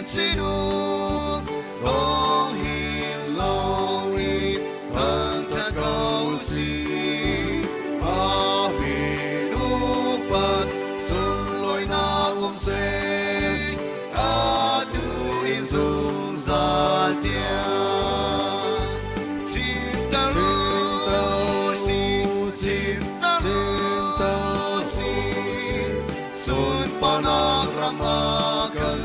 sinun Rong hin lâu in Thân thật cầu xin Amin upat Xuân lôi na cùng sinh A tu in dung gian tiền Xin ta lưu xin ta xin Xuân pa nang ram na cần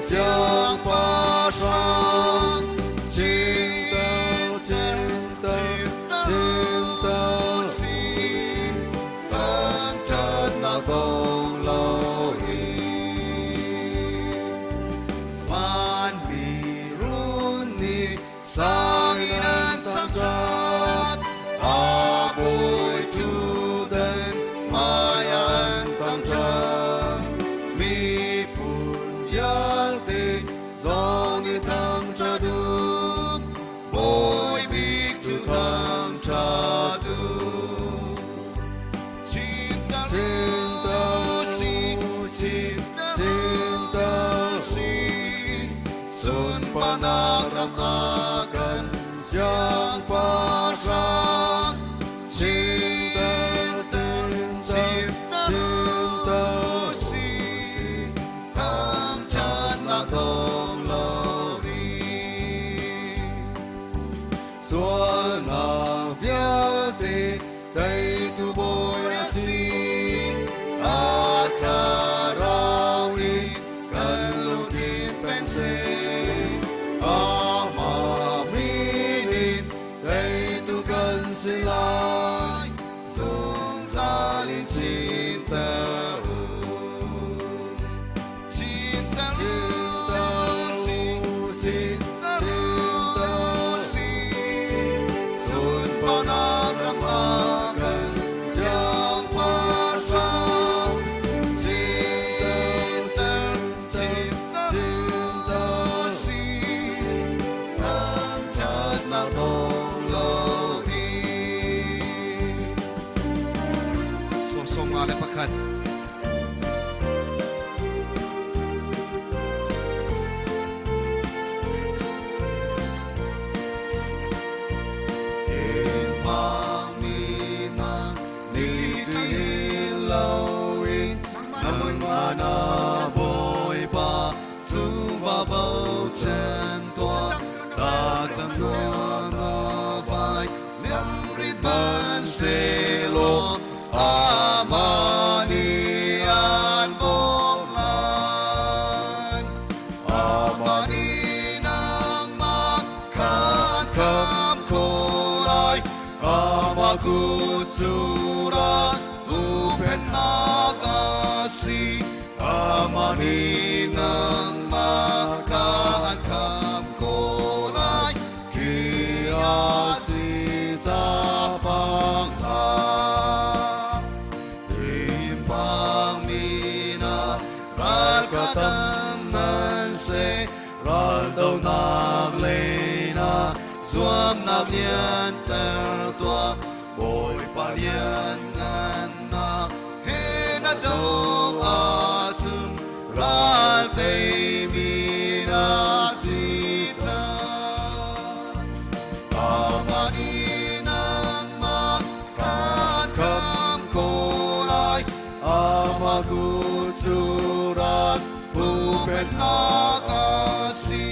Giang pa sang Xin ta xin Tan chân na công lâu Phan bì run ni sang inan tam chat A bôi chu den maya an tam chat Mi phun yang tê dòng như tham cha đúc Bôi bích chu tham cha đúc Xin ta xin Xuân pa nang ram na cần Giang pa sang Xin ta xin Tham chân na công lâu Xuân nàng viết tê Tây tu bôi a xin A kha rao in Cần lưu thiên bên sinh A ma minin Tây tu cần xin lại Dung ra liên chín ta Xin ta lưu xin Xuân pa nang ram na cần Giang pa sang Xin ta xin Tham chân na công lâu Sosong ale pakat Thiên mang mi na Ni tri lâu in Nâng ma na bôi ba Chú va bầu chân toa Ta chẳng nua na vai Liang rít ban se lo Amani an bốc lan Amani nang mak Khan kham khô lai Amakuturan Upen nakasi Amani nang mak Khan kham khô lai Kia si ta pang la Tim pang mina Ral katam man se Ral đâu nạc lê na Duam nạc liên ter tua Bôi pa liên ngàn na Hê na đâu a tum Ral tê mina si ta Amani nang mak Khan kham khô lai Amakuturan Upen nakasi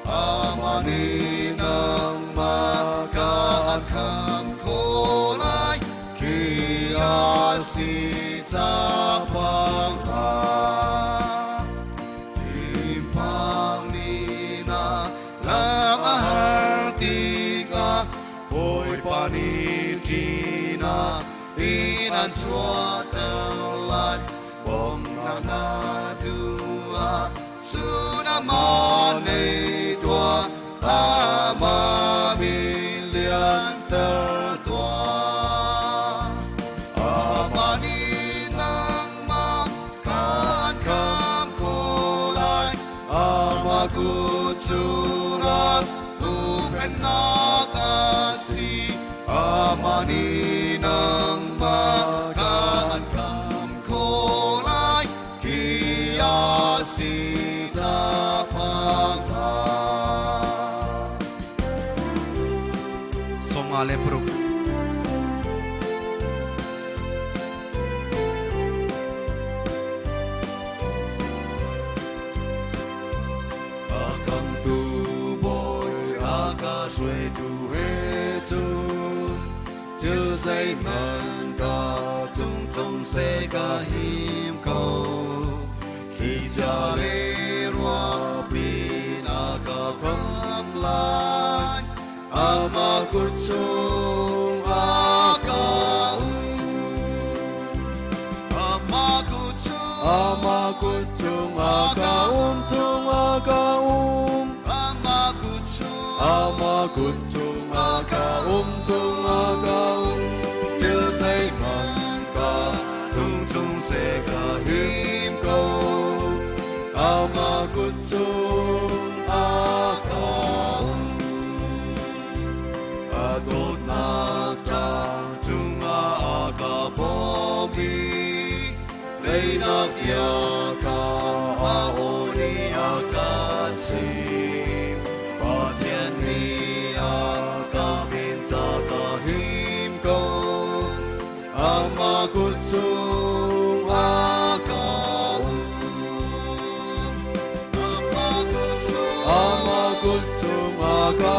Amani nang mak Khan kham khô lai Kia si ta pang la Tim pang ni na Lang ahar tiga Bôi pa ni trina Inan chua tờ lại Bông nang na tua Suna ma nei tua Ta ma mi liên tờ tua Amani nang ma Khan kham khô lai Amakuturan Upen nakasi Amani nang ma Khan kham khô lai Kia si ta pa suy tu hết tu till say man cả tung tung sẽ cả hiểm cầu khi cha lê roa pin aga kham lan ama kutsung aga ama kutsung ama kutsung aga tung aga ama kutsung aga tung aga till say man ka tung tung sẽ cả hiểm cầu ama kutsung aga adot nak cha tung aga bomi day nak ya ka aoni aga sim ba thiên ni aga vin sa ka him ko ama kutsung aga ama kutsung aga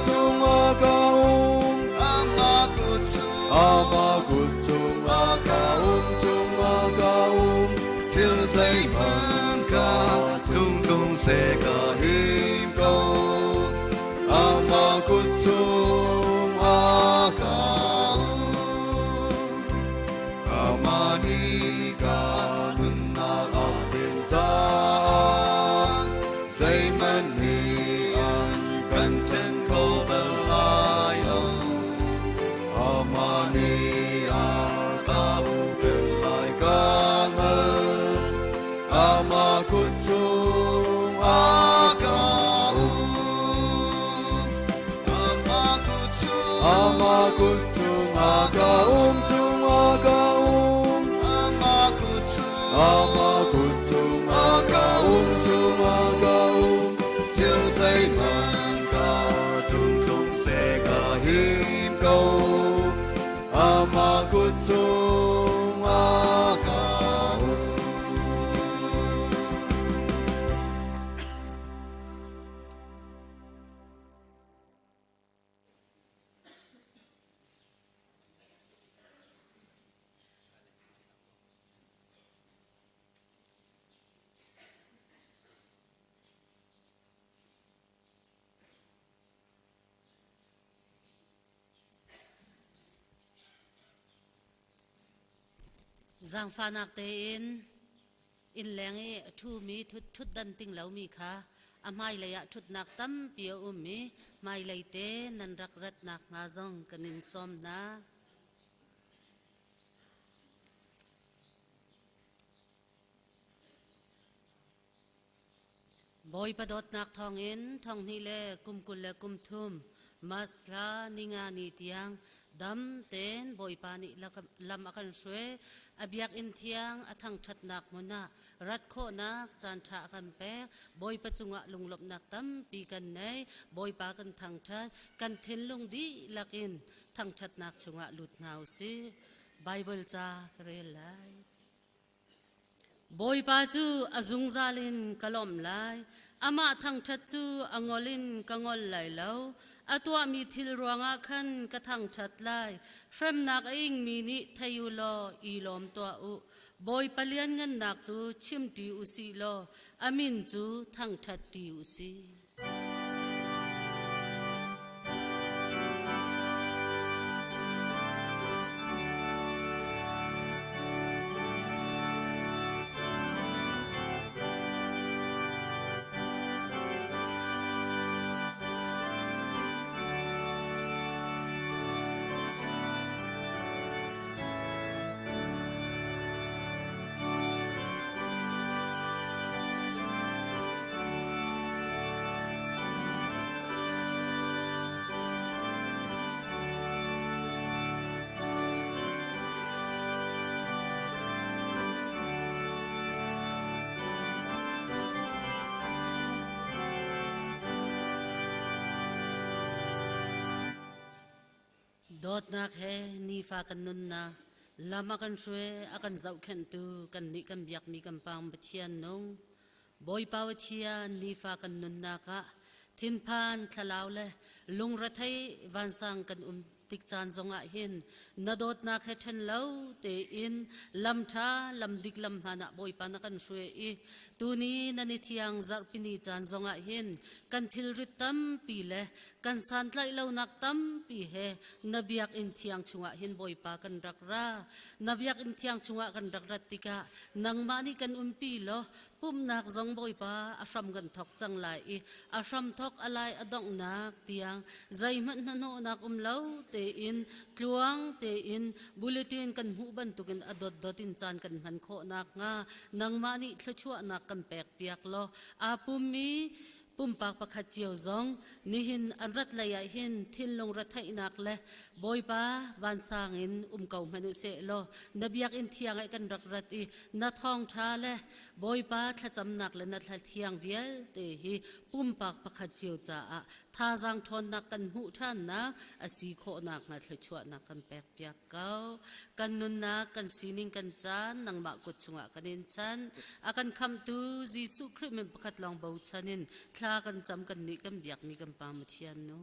tung aga ama kutsung aga tung aga till say man ka tung tung sẽ cả hiểm cầu ama kutsung aga ama ni ka nun na atin ta say man ni an kan chen ko belai lo ama ni a ka u belai ka ama kutsung aga ama kutsung aga tung aga ama kutsung aga tung aga till say man ka tung tung sẽ cả hiểm cầu ama kutsung aga Giang pha nak te in leng e thu mi thut dan ting lau mi kha amai le ya thut nak tam pia mi mai le te nan rak rat nak nga zong kanin som na boy padot nak thong in thong ni le kum kul le kum thum masla ninga ni tiang dam ten boy pani lam akan shwe abyak in thiang athang that nak mona rat kho nak chan tha kan pe boy pachunga lunglop nak tam pi kan nei boy pa kan thang that kan thin lung di lakin thang that nak chunga lut ngau si bible cha re lai boy pa chu azung zalin kalom lai ama thang that chu angolin kangol lai lo atwa mi thil ruanga khan ka thang that lai shrem nak ing mi ni thayu lo I lom to u boy palian ngan nak chu chim ti u si lo amin chu thang that ti u si dot nak he ni fa kan nun na lama kan shwe akan zau khen tu kan ni kan biak mi kan pang bathian nong boy pawachia ni fa kan nun na ka Thin phan thalau le lung ra thai van sang kan tik chan zonga hin nadot na khe then lo te in lam tha lam dik lam hana boi pa na kan shwe I tuni nani thiang zar pini chan zonga hin kan thil rit tam pi le kan san tlai lo nak tam pi he nabiak in thiang chunga hin boi pa kan rak ra nabiak in thiang chunga kan rak rat tika nang mani kan pi lo pum nak zong boi pa ashram gan thok chang lai I ashram thok alai adong nak tiang zai man na no nak lo te in tluang te in bulletin kan hu ban tukin adot dotin chan kan man kho nak nga nang mani thchua nak kan pek piak lo apumi pumpak pakhat chiao zong nihin anrat laya hin thinlong rathai nak le boipa van sangin kau manu se lo nabiak in thiang ai kan rak rat I na thong tha le boipa thacham nak le na thla thiang vial te hi pumpak pakhat chiao cha a tha jang thon nak kan hu than na asi kho nak nga thchua nak kan pek piak kau kan nun na kan sining kan chan nang ma kut chunga kanin chan akan kham tu Jesu Christ men pakhat long bau chanin thla kan cham kan ni kan biak mi kan pa ma thian no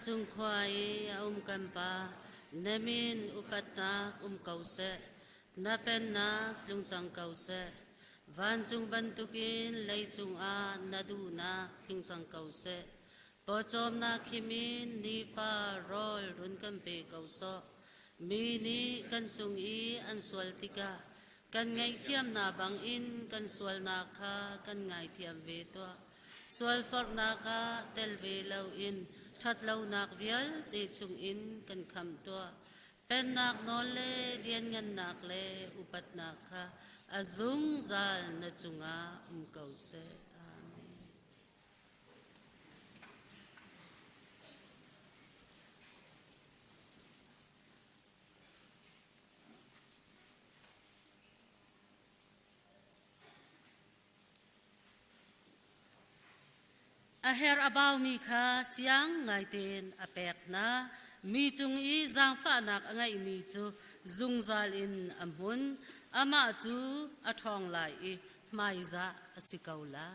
chung khoai kan pa namin upat na kause na pen na lung chang kause van chung bantukin lay chung a nadu na king chang kause po chom na kimin ni fa rol run kan pe kauso mi ni kan chung I an swal tika kan ngai thiam na bang in kan swal na kha kan ngai thiam ve to swal for na kha tel ve lo in that lâu nak vial te chung in kan kham to pen nak no le dian ngan nak le upat nak kha azung zal na chunga kau se amen a her abau mi kha siang ngai ten a pek na mi chung I zang fa nak angai mi chu zung zal in amun ama chu a thong lai I mai za asikaula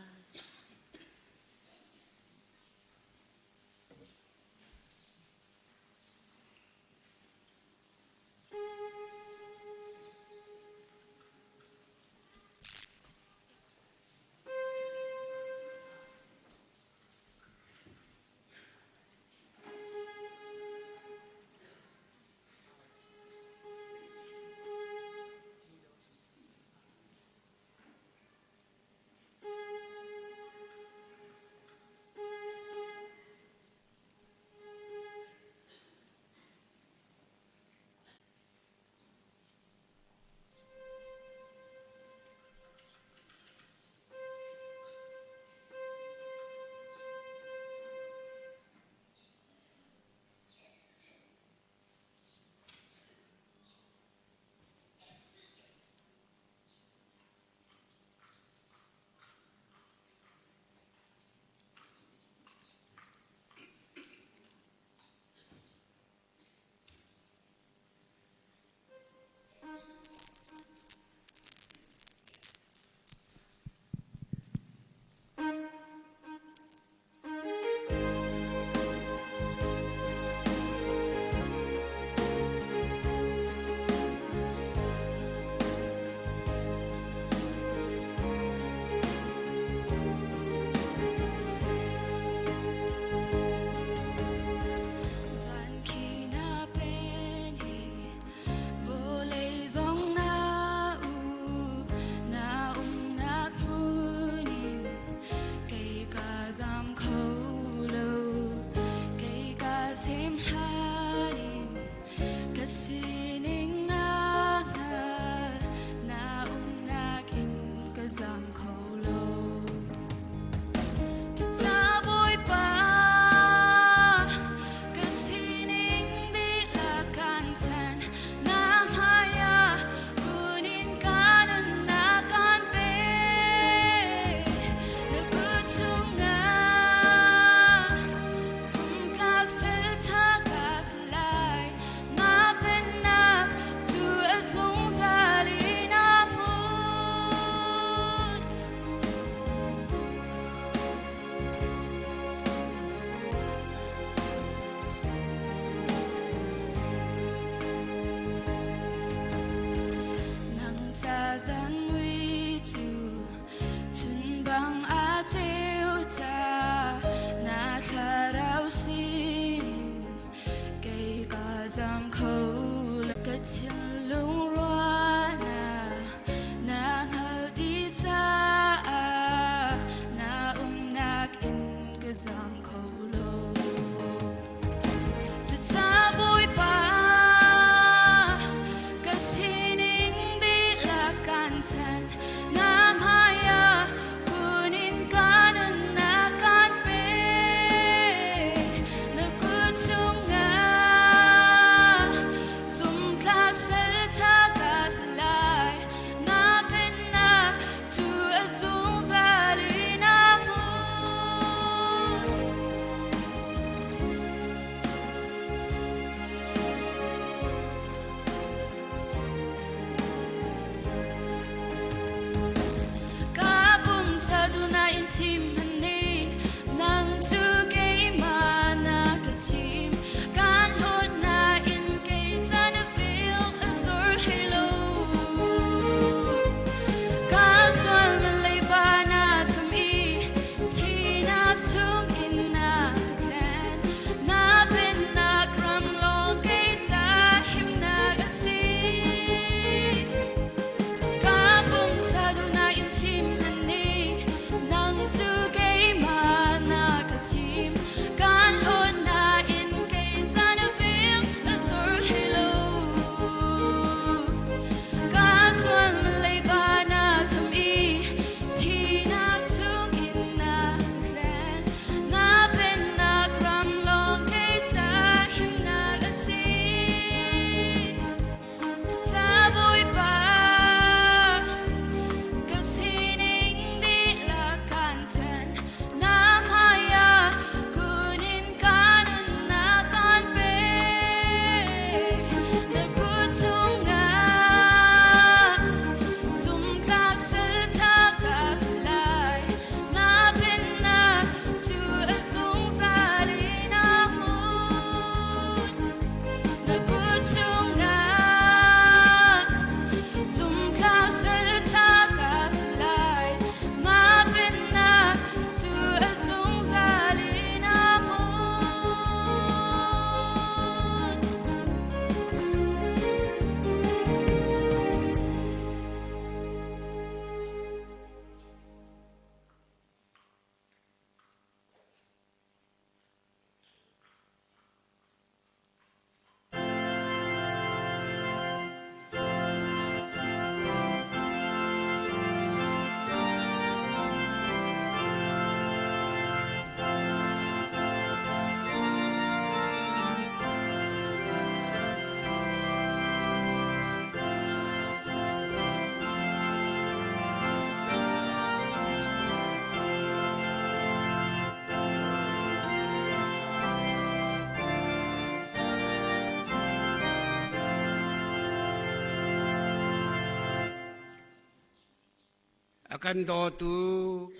akan do tu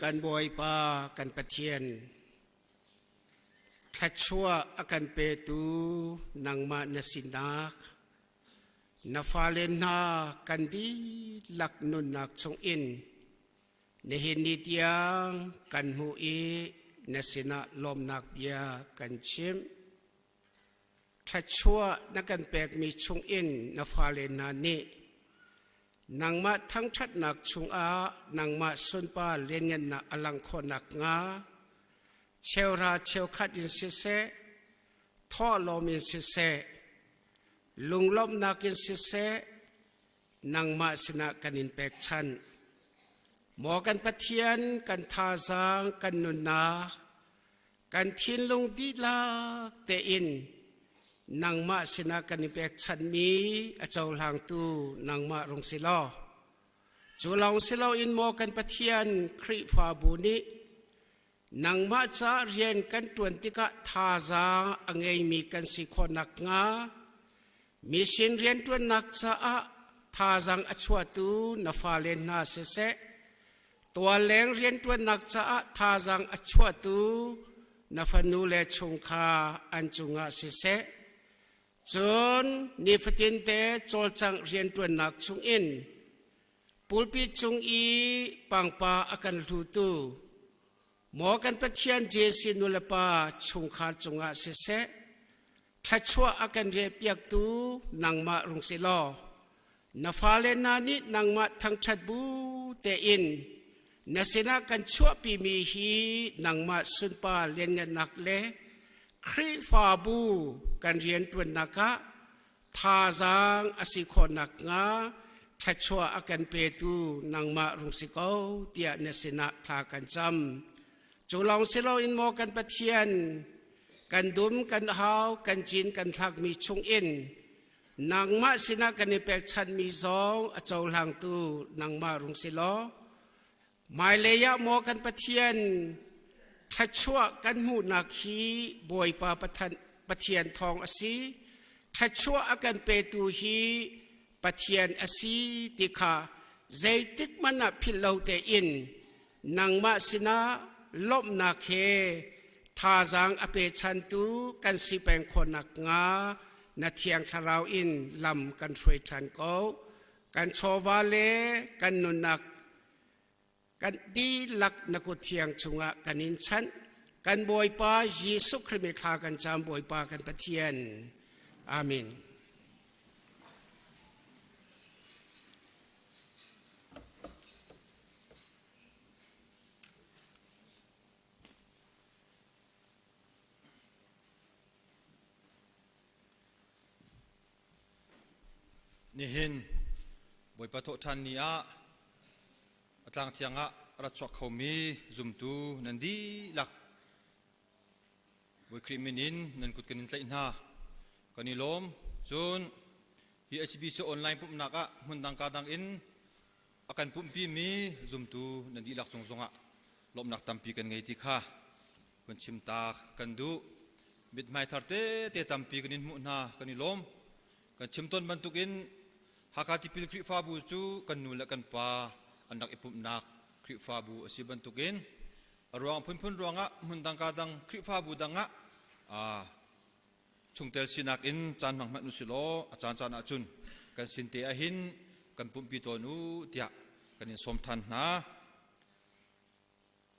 kan boy pa kan pathian kachua akan pe tu nang ma nasinak na falen na kan di lak nun nak chung in ne hinitiang kan hu e nasina lom nak bia kan chim kachua na kan pek mi chung in na falen na ni nang ma thang that nak chung a nang ma sun pa len ngan na alang kho nak nga cheu ra cheu khat in se se tho lom in se se lung lom nak in se se nang ma sina kanin pek chan mo kan pathian kan tha zang kan nun na kan thin lung di la te in nang ma sina kanin pek chan mi a chaw lang tu nang ma rong silo chu long silo in mo kan pathian khri fa bu ni nang ma cha rian kan tuan tika tha za angai mi kan si khonak nga mi sin rian tuan nak cha a tha zang achwa tu na fa len na se se tua leng rian tuan nak cha a tha zang achwa tu na fa nu le chung kha an chunga se se chon ni fatin te chol chang rian tuan nak chung in pulpi chung i pangpa akan lu tu mo kan pathian jesi nulapa chung kha chunga se se thachwa akan re piak tu nangma rung silo na fale na ni nangma thang that bu te in nasina kan chua pi mi hi nangma sunpa len ngan nak le khri fa bu kan rian tuan naka tha zang asi khon nak nga thachwa akan pe tu nangma rung siko tia nasina tha kan cham chu long silo in mo kan pathian kan dum kan hau kan chin kan thak mi chung in nangma sina kan ni pek chan mi zong a chaw lang tu nangma rung silo mai leya mo kan pathian thachwa kan mu nak hi boy pa pathian thong asi thachwa akan pe tu hi pathian asi tikha zaitik mana philo te in nangma sina lom na khe tha zang ape chan tu kan si peng khonak nga na thiang tharau in lam kan throi than ko kan chowa le kan nunak kan di lak na ko thiang chunga kanin chan kan boy pa Jesu Christ kha kan cham boy pa kan pathian amen nihin boy pato than nia atlang thianga ratchok khomi zumtu nandi lak boy kriminin nan kut kanin tlai na kanilom chun hi HBC online pup naka hundang kadang in akan pumpi mi zumtu nandi lak chongjonga lom nak tampi kan ngai ti kha kun chimta kan du bit mai tharte te tampi kanin mu na kanilom kan chimton bantukin hakati pil kri fabu chu kan nula kan pa anak ipup nak kri fabu asiban tukin arwang phun ruanga mundang kadang kri fabu danga chungtel sinak in chan mang mat nusilo achan chan achun kan sinte ahin kan pumpi tonu tia kan in som than na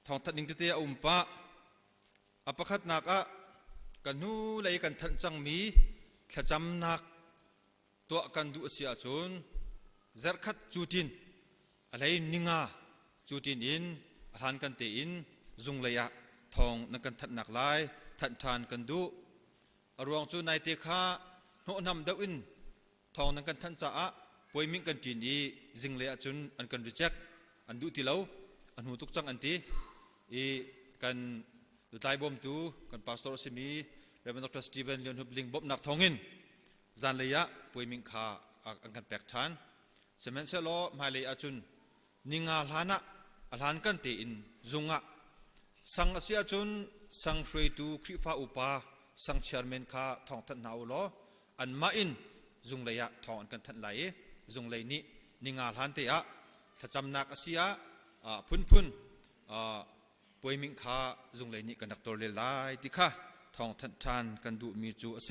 thong that ning te umpa apakhat naka kan nu lai kan than chang mi thacham nak to kan du asia chun zarkhat chutin alai ninga chutin in han kan te in zungleya thong na kan that nak lai than than kan du arwang chu nai te kha no nam dau in thong na kan than cha a poiming kan tin i jingleya chun an kan reject an du ti lo an hu tuk chang an ti e kan du tai bom tu kan pastor simi Reverend Dr. Stephen Leon Hubling bom nak thongin zan leya poiming kha an kan pek than semen se lo mai le achun ninga lhana alhan kan te in zunga sang asia chun sang hrei tu khrifa upa sang chairman kha thong that nau lo an ma in zung leya thong an kan that lai zung lei ni ninga lhan te a thacham nak asia พุ่นป่วยมิงคาจงเลยนี่กันนักตัวเลไลติค่ะทองทันทันกันดูมีจูเส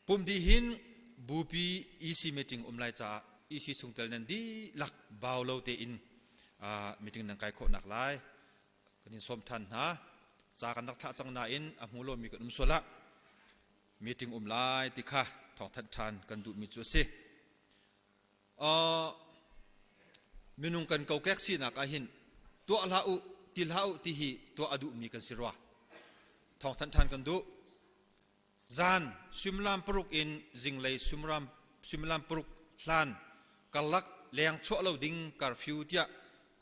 ปุ่มดีหินบูปีอีซีมีติงไลจ่าอีซีสุงเตลนันดีหลักบ่าวเลาเตอินมีติงนังไก่โคนักไลกันยินสมทันนะจากกันนักท่าจังนาอินมูโลมีกันสละมีติงไลติค่ะทองทันทันกันดูมีจูเสมินุงกันเกาแก๊กซีนักอาหินตัวลาอุติลาอุติฮีตัวอดุมีกันสิรวะทองทันทันกันดูจานซุมลามปรุกอินจิงเลยซุมลามปรุกลานกัลลักเลี้ยงชั่วเราดิ้งการฟิวเตีย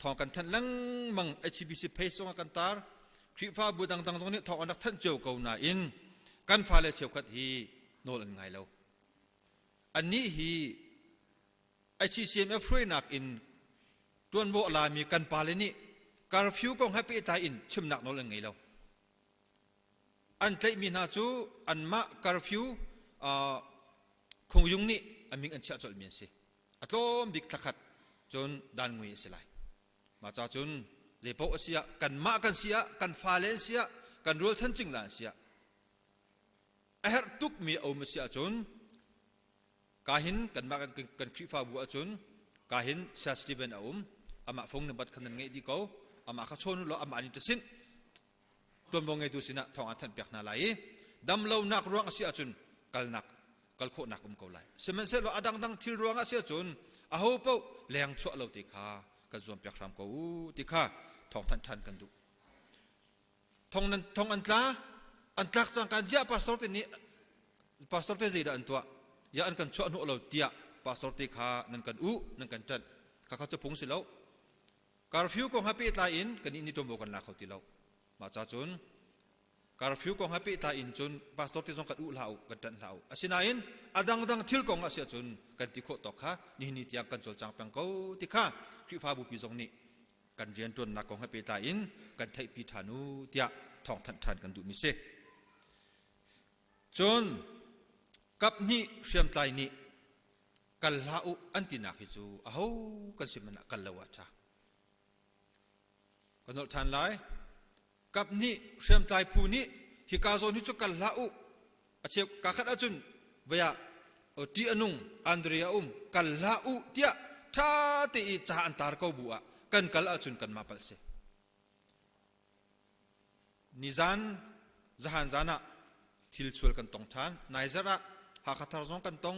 ทองกันทันลังมังHBCเพย์สงกันตาร์คริฟ้าบูดังตรงนี้ทองอันดักทันเจ้าเกาหน้าอินกันฟ้าเลเชียวขัดฮีโนลันไงเราอันนี้ฮีHCMF ฟรีนักอินตัวนโบลามีกันปาเลนี่การฟิวกองแฮปปี้ตายอินชิมนักโนลันไงเราอันใจมีนาจูอันมาการฟิวคงยุงนี่อันมิงอันเชื่อจดมีนสิอัตโลมบิกทักขัดจนดันงุยสิไลมาจากจนเจ็บปวดเสียกันมากันเสียกันฟาเลนเสียกันรัวทันจิงหลานเสียเฮร์ตุกมีเอามาเสียจนกาหินกันมากันคริฟ้าบัวจนกาหินเซสติเวนเอาอามาฟงนบัดขันไงดีเขาอามาข้าชนเราอามาอันนี้สินตัวมองไงดูสินะทองอันทันเปียกนาไลดำเรานักรวงเสียจนกัลนักกัลโคนักเขาไลเสมันเสร็จเราอดังทิลรวงเสียจนอาหูเป้าแรงชั่วเราติขากันจวมเปียกรำเขาติขาทองทันทันกันดูทองนั้นทองอันตราจังการเจ้าพาสปอร์ตนี้พาสปอร์ตจีดอันตัวยาอันกันชั่วหนูเราเตียพาสปอร์ตขานั่นกันนั่นกันจัดเขาจะพงสิเราการฟิวกองฮับปี้ตายอินกันอินนี่ตัวบุกันลาเขาติเรามาจากจนการฟิวกองฮับปี้ตายอินจนพาสปอร์ตที่ส่งกันลากันจัดลาอาศินาอินอดังทิลกองอาเซียจนกันติโคตอกค่ะนี่ที่ยังกันจดจังปังเขาติค่ะคริฟ้าบุปีจงนี่กันเรียนจนนักกองฮับปี้ตายอินกันไทยพิธานุเตียทองทันกันดูมิเซจนกับนี่เชื่อมใจนี่กันลาอุอันตินักฮิจูอ้าวกันสิมันกันลาวะจ้ากันนอทันไลกับนี่เชื่อมใจผู้นี้ฮิกาโซนี่จุกันลาอุอาเชฟกักขัดอาจุนเบียตีอนุงอันเดรียกันลาอุเตียท่าตีจ่าอันตารเขาบัวกันกัลอาจุนกันมาพัลเซนิซานจฮันจานะทิลชวลกันตองทานนายจระหากขัดทารซงกันตอง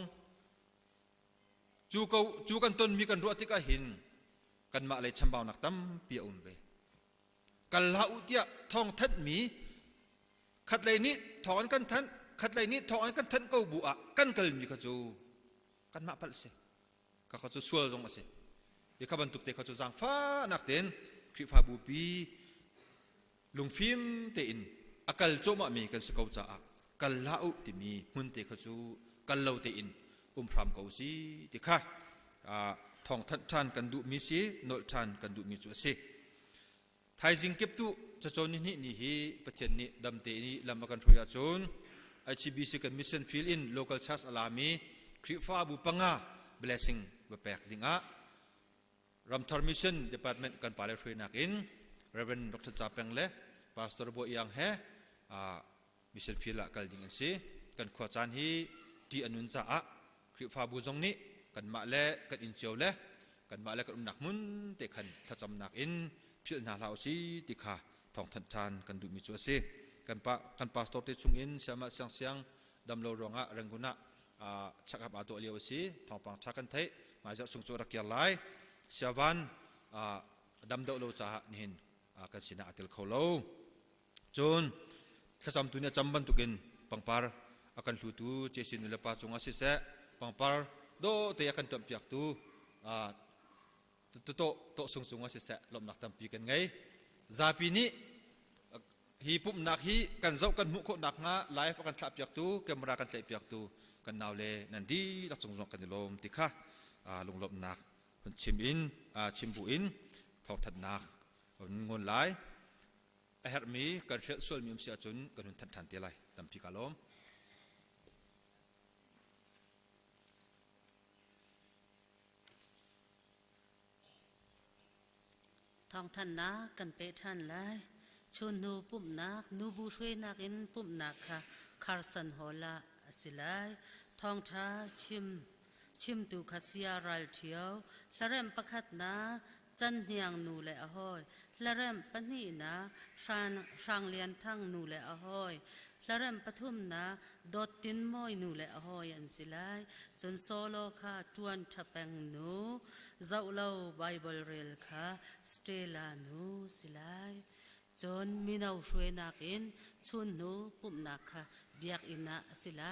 จูกันต้นมีกันรัวติกาหินกันมาเลยชัมบาวนักตั้มเปียอุ่นเบกันลาอุเตียทองทัดมีขัดเลยนี้ทอนกันทันขัดเลยนี้ทอนกันทันเขาบัวกันกลมีขจูกันมาพัลเสก็เขาจะสวลลงมาเสอีกขบันตุกเตเขาจะจางฟ้านักเต้นคริฟ้าบูปีลุงฟิล์มเตอินอากาศโจมามีกันสกาวจ้ากันลาอุติมีมุนเตเขาจูกันเลาเตอินพรามเกาซีติค่ะทองทันกันดูมิซีโนทันกันดูมิจูซีไทยจิงเก็บตุจะจนนี่ฮีประเทศนี้ดำเตนี้ลำกันทุยาจนHBCกันมิชชั่นฟิลอิน local church อาลามีคริฟ้าบุปังะ blessing บแปกดิ่งะรัมทอร์มิชชั่น department กันปาเลฟรีนักอิน Reverend Dr. จ่าเป็งเล่ Pastor บัวยังเฮมิชชั่นฟิลละกันดิ่งซีกันขวาจานฮีที่อนุนจ่าคริฟ้าบุจงนี้กันมาเล่กันอินเจียวเล่กันมาเล่กันนักมุนเตขันสัจจำนักอินพิลนาลาวซีติขาทองทันทันกันดูมิจูซีกันพาสตอร์ที่ชุงอินเสียมาเสียงดำโลรองะเริงกุนะชักอับอาตัวเลียวซีทองปังชักกันไทยมาจากสุงโจรักยาไลเสียวันดำโดโลจ่านิหินกันสินะอัติลเขาโลจนสัจจำตัวนี้จำบันตุกินปังปาร์akan lutu cesin lepas cunga sise pangpar do te akan tampiak tu to sungsunga sise lom nak tampi kan ngai zapi ni hi pup nak hi kan zau kan mu ko nak nga live akan tlapiak tu kamera kan tlapiak tu kan naule nandi lak sungsung kan lom tikha lunglom nak chim in chim bu in thok that nak ngon lai a her mi kan fel sol mi sia chun kan than than te lai tampi kalom ทองท่านนะกันเปท่านเลยชวนนูปุ่มนักนูบูช่วยนักอินปุ่มนักค่ะคาร์สันฮอลละสิไลทองท้าชิมตูคาเซียรัลเทียวละเริ่มประคัดนะจันเนียงนูและอหอยละเริ่มปนีนะช่างเลียนทั้งนูและอหอยละเริ่มปทุมนะดดตินมอยนูและอหอยอันสิไลจนโซโลค่ะจวนทับแปงนูเจ้าเล่าไบเบิลเรลค่ะสเตลานูสิไลจนมีนาช่วยนักอินชุนนูปุ่มนักค่ะเบียกอินะสิไล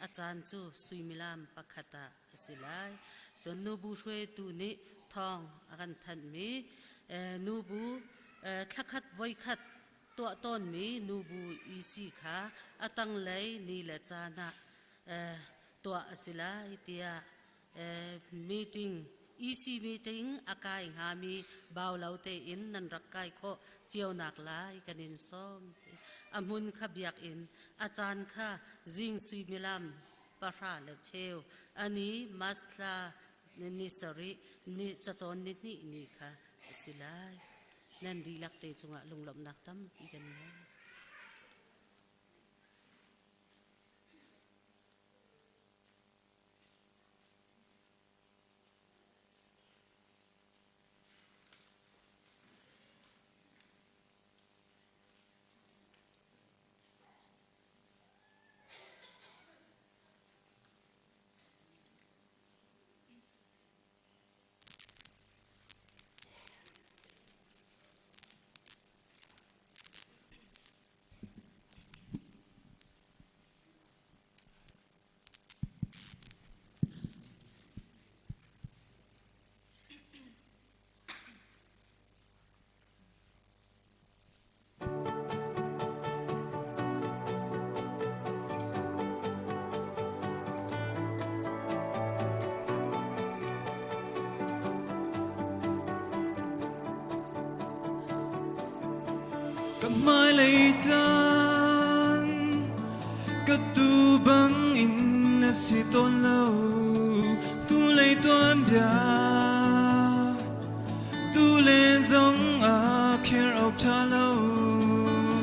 อาจารย์จูสุยมิลามปักขตาสิไลจนนูบูช่วยตูนี้ทองอากันทันมีนูบูทักขัดไว้ขัดตัวต้นมีนูบูอีสีค่ะอาตังเลยนี่แหละจานะตัวสิไลเตียmeeting EC meeting akai ngami baulaute in nan rakai kho chiawnak lai kanin som amun khabyak in achan kha jing sui milam para le cheu ani masla ni sari ni chachon ni kha silai nan dilak te chunga lunglom nak tam ikan na Mai lấy chân cất tu băng in na si tôn lâu tu lấy toan đa tu lên giống à kia ốc tha lâu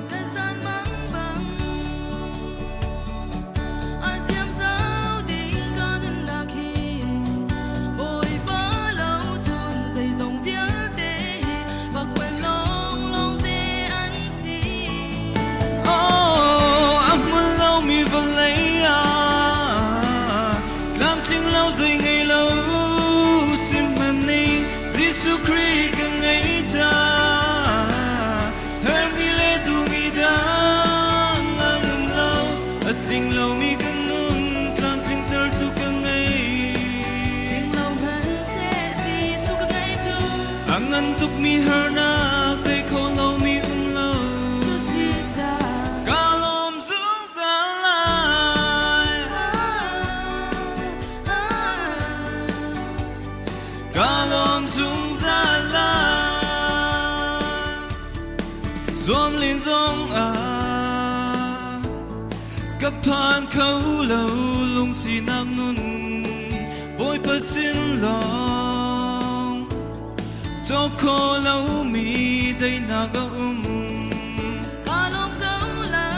cái gian mắng băng ai diêm giáo định con nhân là khi bồi bá lâu chôn dây dòng tiếng tê và quên long long tê ăn xì ấm muốn lâu mi vẫn lấy làm tiếng lâu dây ngày lâu xin mình đi Jesus Christ càng ngày ta hơn mi lê tu mi đang ngang lâu at tiếng lâu mi càng nun làm tiếng tơ tu càng ngày tiếng lòng hắn sẽ gì su càng ngày chu ang antuk mi harnak tay ko lâu mi lâu chu si ta kalom zum zalai kalom zum zalai zoom lên zoom kapan khâu lâu lung si nak nun boy pasin long cho ko lâu mi day naga cả lòng câu là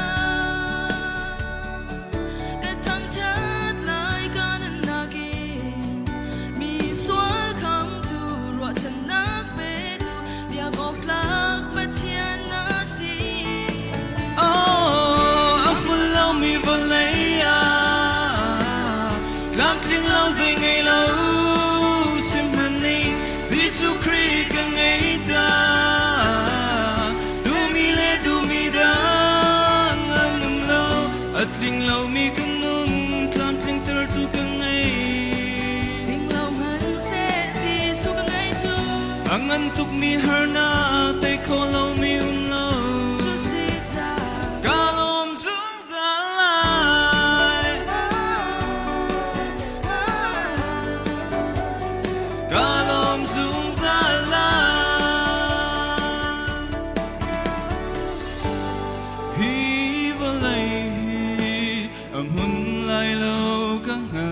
cái thằng chết lại cả nên là kia mi xóa không tu rồi chân nát bê tu việc ốc lạc bất chiên na si ấm muốn lâu mi vẫn lấy làm tiếng lâu dây ngày lâu xin mình đi Jesus Christ càng ngày ta tu mi lê tu mi đang ngang lâu at tiếng lâu mi càng nun làm tiếng tơ tu càng ngày tiếng lòng hắn sẽ gì su càng ngày chu ang antuk mi harna tay ko lâu mi lâu chu si ta kalom zum zalai kalom zum zalai hi valai hun lai lo kang ha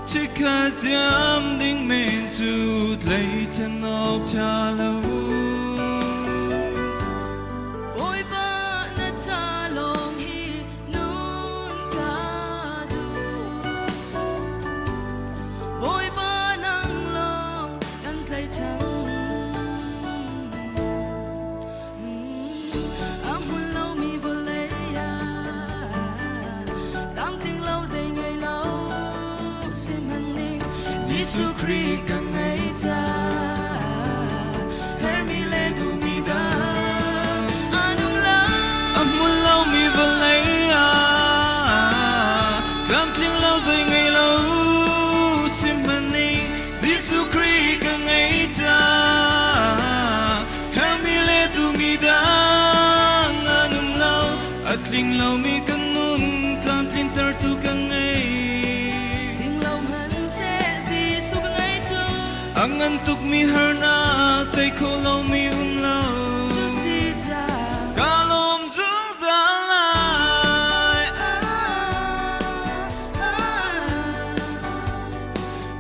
chik khá diam đinh men chút lấy chân ốc cha lâu ôi ba na cha long hi nun ca du ôi ba nang long kan klai chang amun lâu mi vô lê ya tam tiếng lâu dây ngày lâu sim hân ninh Giêsu Christ càng ngày cha Hermi le du mi da anung la amun lâu mi vô lấy làm tiếng lâu dây ngày lâu sim hân ninh Giêsu Christ càng ngày cha Hermi le du mi da anung lâu at ling lâu mi kan nun làm tiếng tar tu càng ngày tiếng lâu hân sẽ Giêsu càng ngày chung ang antuk mi harna tay ko lâu mi lâu Chúa si cha kalom dung za lai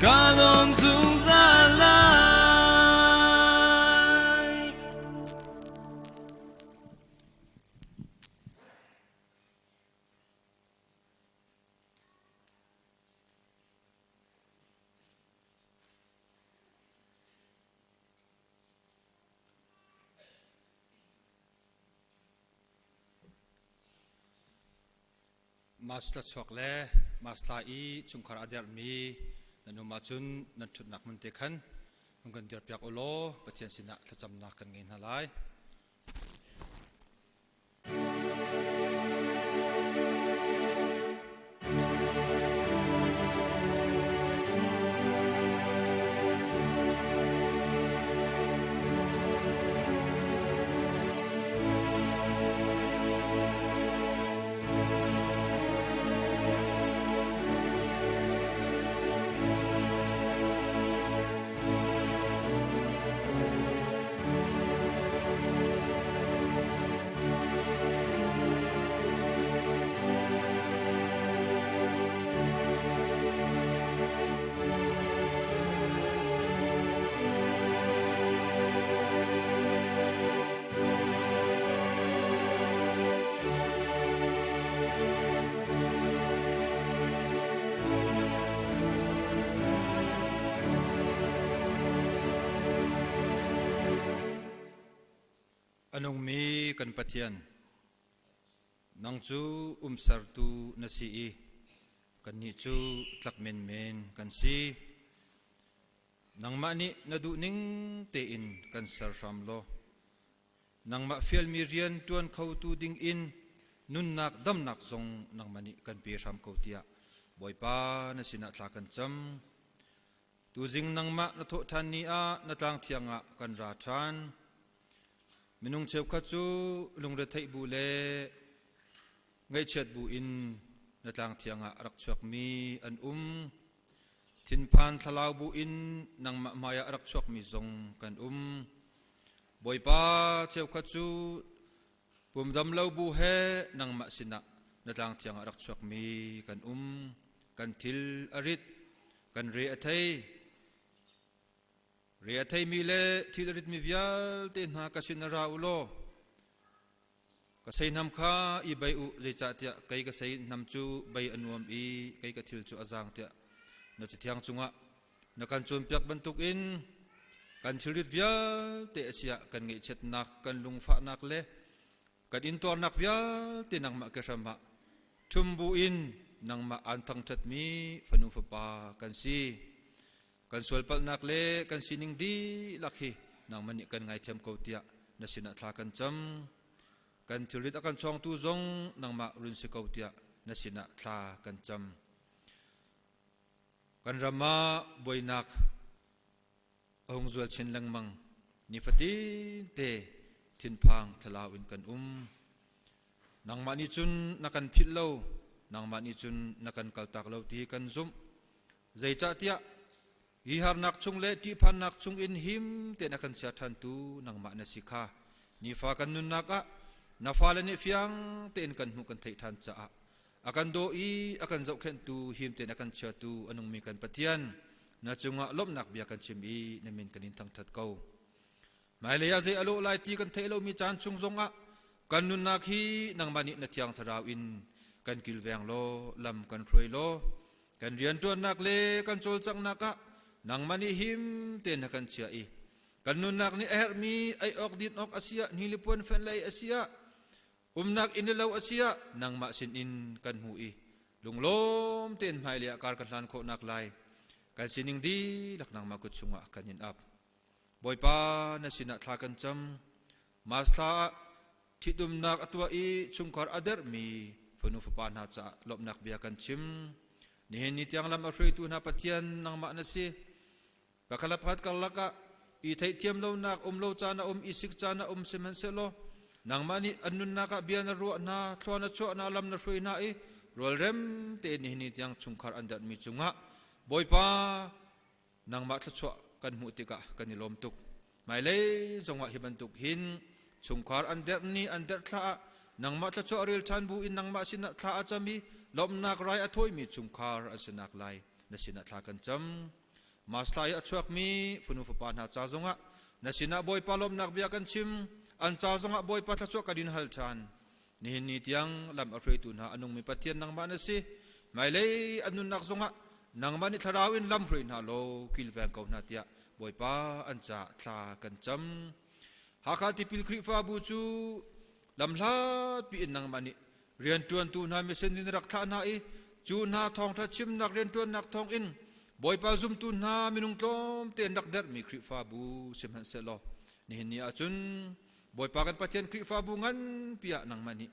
kalom dung za lai masla chok le masla I chung khar ader mi nanu ma chun nan thut nak mun te khan ngan der pyak olo pathian sina thacham na kan ngin halai anong mi kan pathian nang chu sartu na si I kan ni chu tlak men men kan si nang ma ni na du ning te in kan sar ram lo nang ma fial mi rian tuan khau tu ding in nun nak dam nak zong nang mani kan pi ram ko tia boy pa na sina thla kan cham tu jing nang ma na tho than ni a na tlang thianga kan ra than minung cheu kha chu lungre thei bu le ngai chet bu in na tlang thianga rak chuak mi an thin phan thalau bu in nang ma maya rak chuak mi zong kan boy pa cheu kha chu pum dam lo bu he nang ma sina na tlang thianga rak chuak mi kan kan thil arit kan re athei ria thei mi le thilarit mi vial te na kasinara ulo kasai nam kha I bai u recha tia kai kasai nam chu bai anuam I kai ka thil chu azang tia na chi thiang chunga na kan chun pyak bantuk in kan thilit vial te asia kan ngei chet nak kan lung fa nak le kan in tor nak vial te nang ma ka rama thumbu in nang ma an thang that mi phanu fa pa kan si kan sualpal nak le kan sining di lakhi nang mani kan ngai them ko tia na sina thla kan cham kan thirit akan chong tu zong nang ma run si ko tia na sina thla kan cham kan rama boinak ong zual chin langmang ni fati te thin phang thalawin kan nang ma ni chun nakan phit lo nang ma ni chun nakan kaltak lo ti kan zum zai cha tia I har nak chung le ti phan nak chung in him te na kan sia than tu nang ma na sikha ni fa kan nun naka na fa le ni fiang te in kan hu kan thei than cha akan doi akan zau khen tu him ten akan cha tu anung mi kan patian na chunga lop nak bia kan chimi na min kanin thang that ko mai le ya ze alo lai ti kan thelo mi chan chung zonga kan nun nak hi nang mani na thiang tharau in kan kilweng lo lam kan throi lo kan rian tuan nak le kan chol chang naka nang mani him ten na kan chia i kan nun nak ni mi ai ok din ok asia ni lipuan fen lai asia nak inilaw asia nang ma sin in kan hui lunglom ten mai le kar kan lan ko nak lai kan sining di lak nang makut sunga kanin ap boy pa na sina thla kan cham mas tha thidum nak atwa i chungkar ader mi phunu fa na cha lop nak bia kan chim ni hen ni tiang lam afrei tu na patian nang ma na si pakala phat kalaka i thai tiam lo nak lo cha na isik cha na semen se lo nang mani annun naka bian ro na thona cho na lam na hroi na i rol rem te ni ni tiang chungkhar andat mi chunga boy pa nang ma thcho kan mu tika kan ni lom tuk mai le zonga hiban tuk hin chungkhar andat ni andat thla nang ma thcho rel than bu in nang ma sin thla achami lom nak rai athoi mi chungkhar asanak lai na sin thla kan cham maslai achuak mi phunu fa na cha zonga na sina boy pa lom nak bia kan chim an cha zonga boy pa thla chok kadin hal than ni ni tiang lam afrei tu na anung mi pathian nang ma na si mai le anun nak zonga nang mani tharawin lam hroi na lo kilwang ko na tia boy pa an cha thla kan cham hakha ti pil kri fa bu chu lam hla pi nang mani rian tuan tu na me sen din rak tha na i chu na thong tha chim nak rian tuan nak thong in boy pa zum tu na minung tlom te nak der mi kri fa bu sim han se lo ni ni achun boy pa kan pathian kri fa bu ngan pia nang mani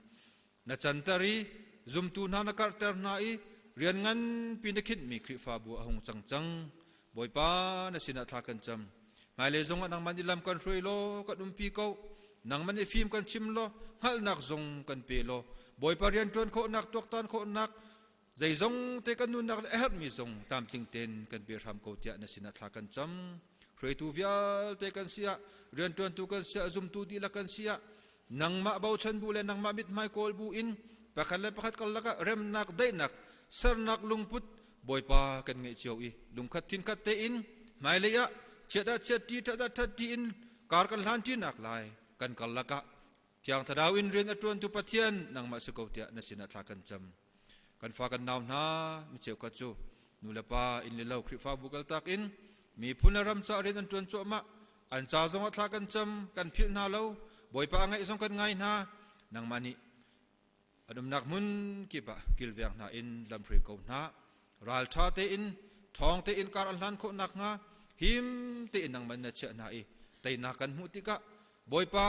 na chantari zum tu na na kar ter na i rian ngan pinakit mi kri fa bu ahong chang chang boy pa na sina thla kan cham mai le zong nang mani lam kan hroi lo ka dum pi ko nang mani film kan chim lo hal nak zong kan pe lo boy pa rian tuan kho nak tok tan kho nak zai zong te kan nun nak her mi zong tam ting ten kan be ram ko tia na sina thla kan cham hroi tu vial te kan sia rian tuan tu kan sia zum tu di la kan sia nang ma bau chan bu le nang ma mit mai kol bu in pakhala pakhat kal laka rem nak dai nak sar nak lungput boy pa kan ngai chiu i lungkhat tin khat te in mai le ya cheda cheti thada thati in kar kan lan ti nak lai kan kal laka tiang thadawin ren atun tu pathian nang ma su ko tia na sina thla kan cham kan fa kan naw na mi cheu ka chu nulapa in le lo khri fa bukal tak in mi phunaram cha ren antun chu ma an cha zong thla kan cham kan phil na lo boy pa ngai zong kan ngai na nang mani adum nak mun ki ba kilwang na in lam phri ko na ral tha te in thong te in kar an lan kho nak nga him te nang man na che na i tai na kan mu ti ka boy pa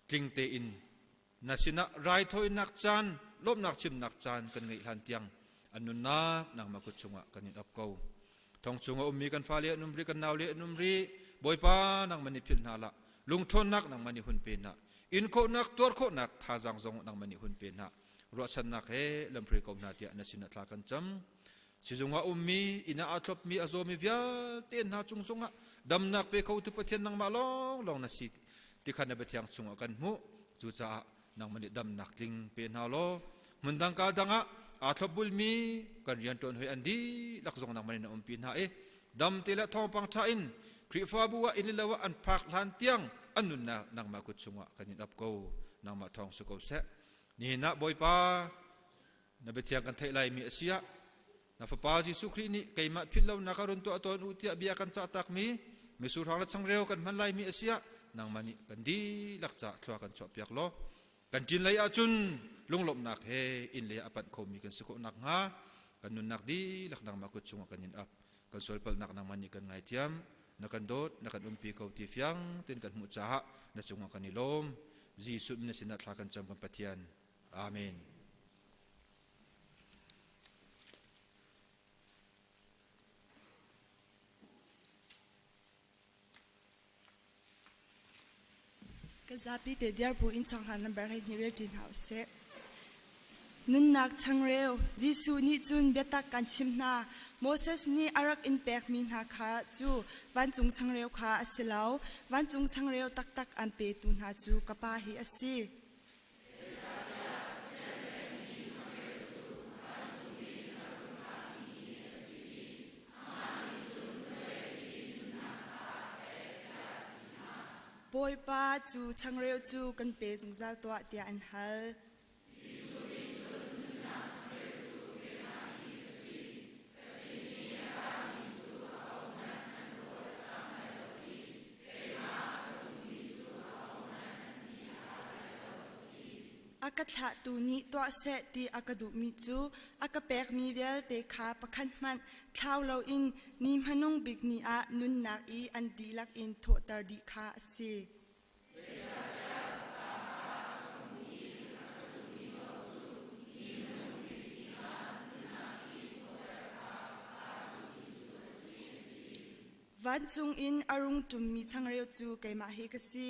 kling te in na sina rai thoi nak chan lom nak chim nak chan kan ngai han tiang anun na nang ma ku chunga kan in up ko thong chunga ummi kan fa le numri kan naw le numri boy pa nang mani phil na la lung thon nak nang mani hun pe na in ko nak tor ko nak tha jang zong nang mani hun pe na ro chan nak he lam phri ko na tia na sina thla kan cham sizunga ummi ina atlop mi azomi vial ten na chung sunga dam nak pe ko tu pathian nang ma long long na si ti khana be thiang chunga kan mu chu cha nang mani dam nak tling pe na lo mundang ka danga atlop bul mi kan rian ton hoi andi lak zong nang mani na umpi na e dam te la thong pang tha in kri fa buwa in lawa an phak lan tiang anun na nang ma ku chunga kan in up ko nang ma thong su ko se ni na boy pa na be thiang kan thai lai mi asia na fa pa ji su khri ni kai ma phil lo na karun to aton u tia bia kan cha tak mi sur hang la chang reu kan man lai mi asia nang mani kan di lak cha thwa kan chop piak lo kan tin lai a chun lunglop nak he in le apat ko mi kan su ko nak nga kan nun nak di lak nang ma ku chunga kan in up kan sol pal nak nang mani kan ngai tiam na kan dot na kan umpi ko ti fiang tin kan mu cha na chunga kan ilom jisu na sina thla kan cham kan pathian amen Kazapi te diar pu in chang han number hai ni re tin house nun nak chang reo jisu ni chun betak kan chim na Moses ni arak in pek min ha kha chu wan chung chang reo kha asilau wan chung chang reo tak tak an pe tu na chu kapa hi asi bồi pa chu chang reu chu kan pe zung zal to tia an hal akatha tu ni to se ti akadu mi chu akapek mi vel te kha pakhan man thlau lo in ni manung big ni a nun nak I an dilak in tho tar di kha ase van chung in arung tum mi changreu chu keima he ka si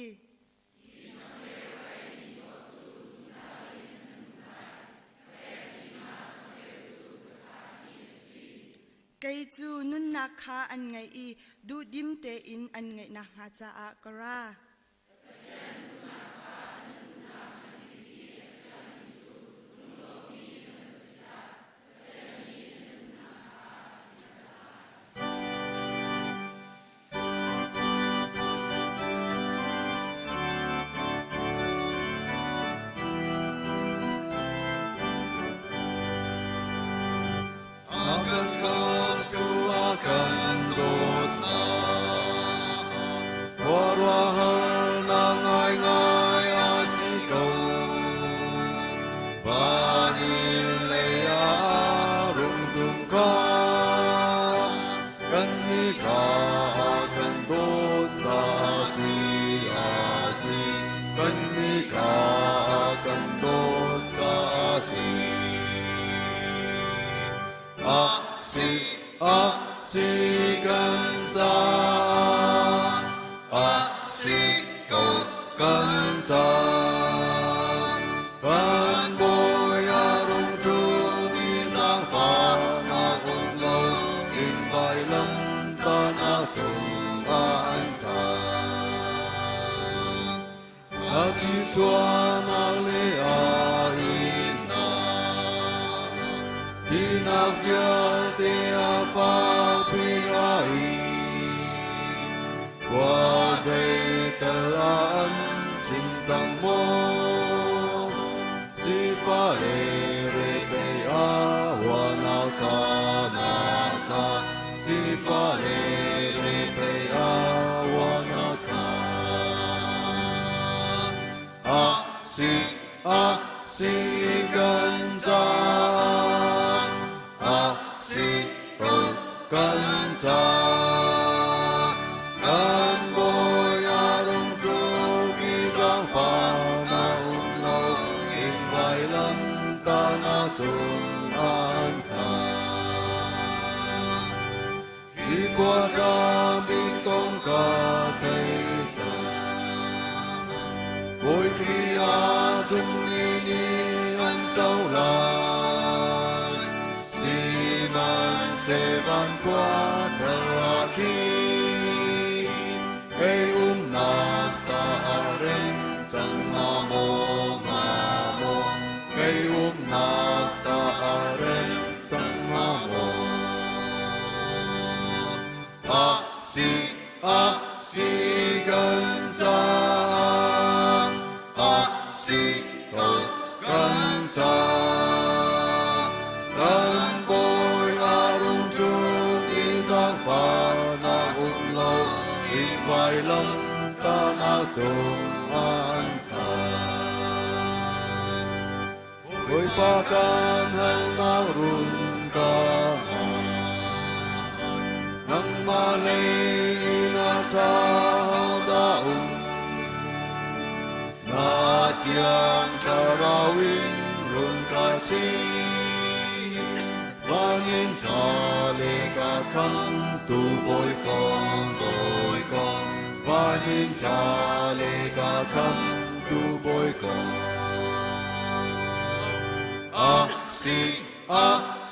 cây chu nun na kha an ngai I du dim te in an ngai na nga cha a kara akan kau akan dotna warahal na ngai ngai asikau vanilea rung ka kan ni ka akan dotna si asi kan ni ka akan dotna si si ganta si ganta ban boy arung chu mi sang pha na ung lo in vai lam ta na chung an ta aki chua na le a in na Tinagyan te apa pirai Wazay talaan cintang mo Si fale rebe awanal ka naka Si fale rebe awanal ka si ganja Kanta kan boy arung chu ki sang pha na ung lo in vai lam ta na chung an ta khi qua ra bin công ca thầy cha boy khi a sung ni ni an châu lai si man se van qua teraki hey na ta ren chang na mo hey na ta ren chang na mo si gan cha si gan cha kan boy arung chu ki sang pha na ung lo in vai lam ta na chung an ta boy pa kan hal na run ta nang ma le na ta da na chiang tarawin run ka chi Vangin cha le ka kham tu boy con Vangin cha le ka kham tu boy con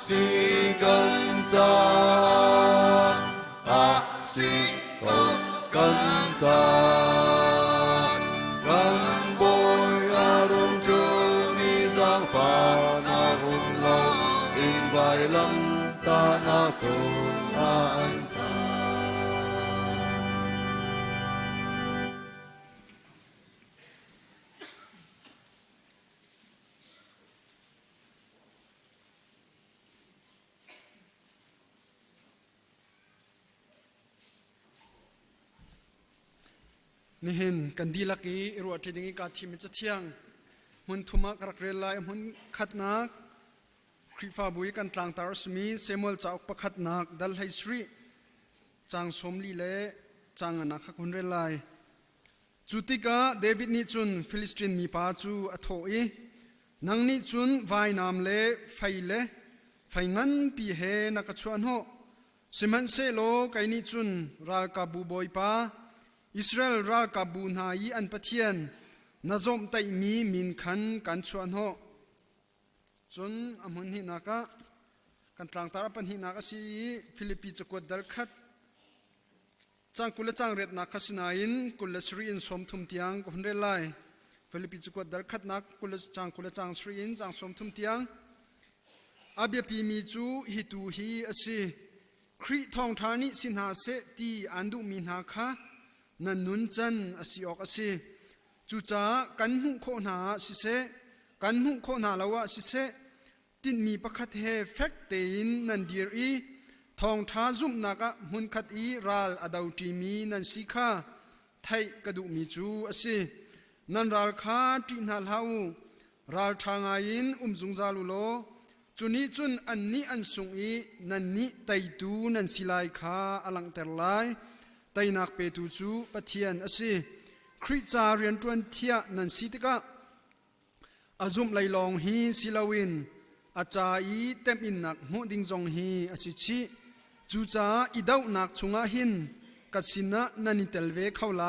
si gan cha si gan cha kan boy arung chu ni sang pha na ung lo in vai lam ta na chung an ta นี่เห็นกันดีลักอีรัวที่ดิ้งกาทีมิจะเที่ยงมันทุมากรักเรลัยมันขัดนักคริฟาบุยกันต่างตารสมีเซมัลจะออกประขัดนักดัลไฮสรีจางสมลีเล่จางนักขักคนเรลัยจุติกาเดวิดนิจุนฟิลิสตินมีปาจูอโถอีนังนิจุนวายนามเล่ไฟเล่ไฟงันปีเฮนักชวนโฮสิมันเซโลไกนิจุนรัลกาบูบอยปาอิสราเอลรัลกาบูนายีอันปะเทียนนาซอมไตมีมินขันกันชวนโฮจนอมุนหินักะกันต่างตาปันหินักสีฟิลิปปินส์กวดดัลขัดจางกุลจางเรดนักขสนาอินกุลสรีอินสมทุมเตียงกุนเรลัยฟิลิปปินส์กวดดัลขัดนักกุลจางสรีอินจางสมทุมเตียงอาเบียปีมีจูฮิตูฮีอสีครีทองธานิสินหาเสตีอันดุมินาคานันนุนจันอสีออกอสีจูจ้ากันหุโคนาสิเสกันหุโคนาลาวะสิเสตินมีประคัดเฮเฟกเตอินนันดีรีทองท้าซุ่มนักมุนขัดอีรัลอดาวตีมีนันสิกาไทยกระดูมีจูอสีนันรัลคาตินาลาวรัลทางอินจุงซาลุโลจุนี้จุนอันนี้อันสุงอีนันนี้ไตตูนันสิไลคาอลังเตอร์ไลไตนักเปตูจูปะเทียนอสีคริจาเรียนตวนเทียนันสิตกะอาซุมไลลองฮีสิลาวินอาจาอีเต็มอินนักหูดิงจงฮีอสิชิจูจาอีดาวนักชุงอาหินกัสินะนันนิเตลเวเข้าไล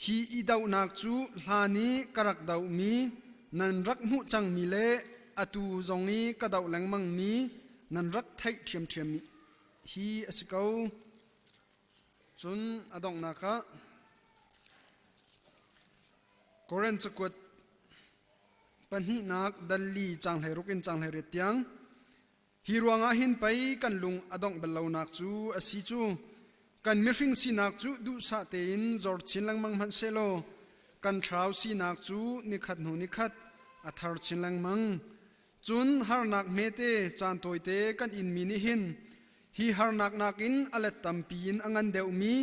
ฮีอีดาวนักจูลานีกรักดาวมีนันรักหูจังมีเลอตูจงนี้กระดาวแหลงมังมีนันรักไทยเทียมเทียมฮีอสเกาจนอดองนักะโคเรนสกุดปัญหานักดัลลีจังไหรุกินจังไหเรตียงฮีรวงอาหินไปกันลุงอดองเบลลาวนักจูอสีจูกันมิริงสีนักจูดูสะเตอินจอร์ชินลังมังมันเซโลกันทราวสีนักจูนิคัดหูนิคัดอัธารชินลังมังจุนฮาร์นักเมเตจานโตยเตกันอินมินิหินฮีฮาร์นักนักอินอเลตตัมปีนอังันเดวมี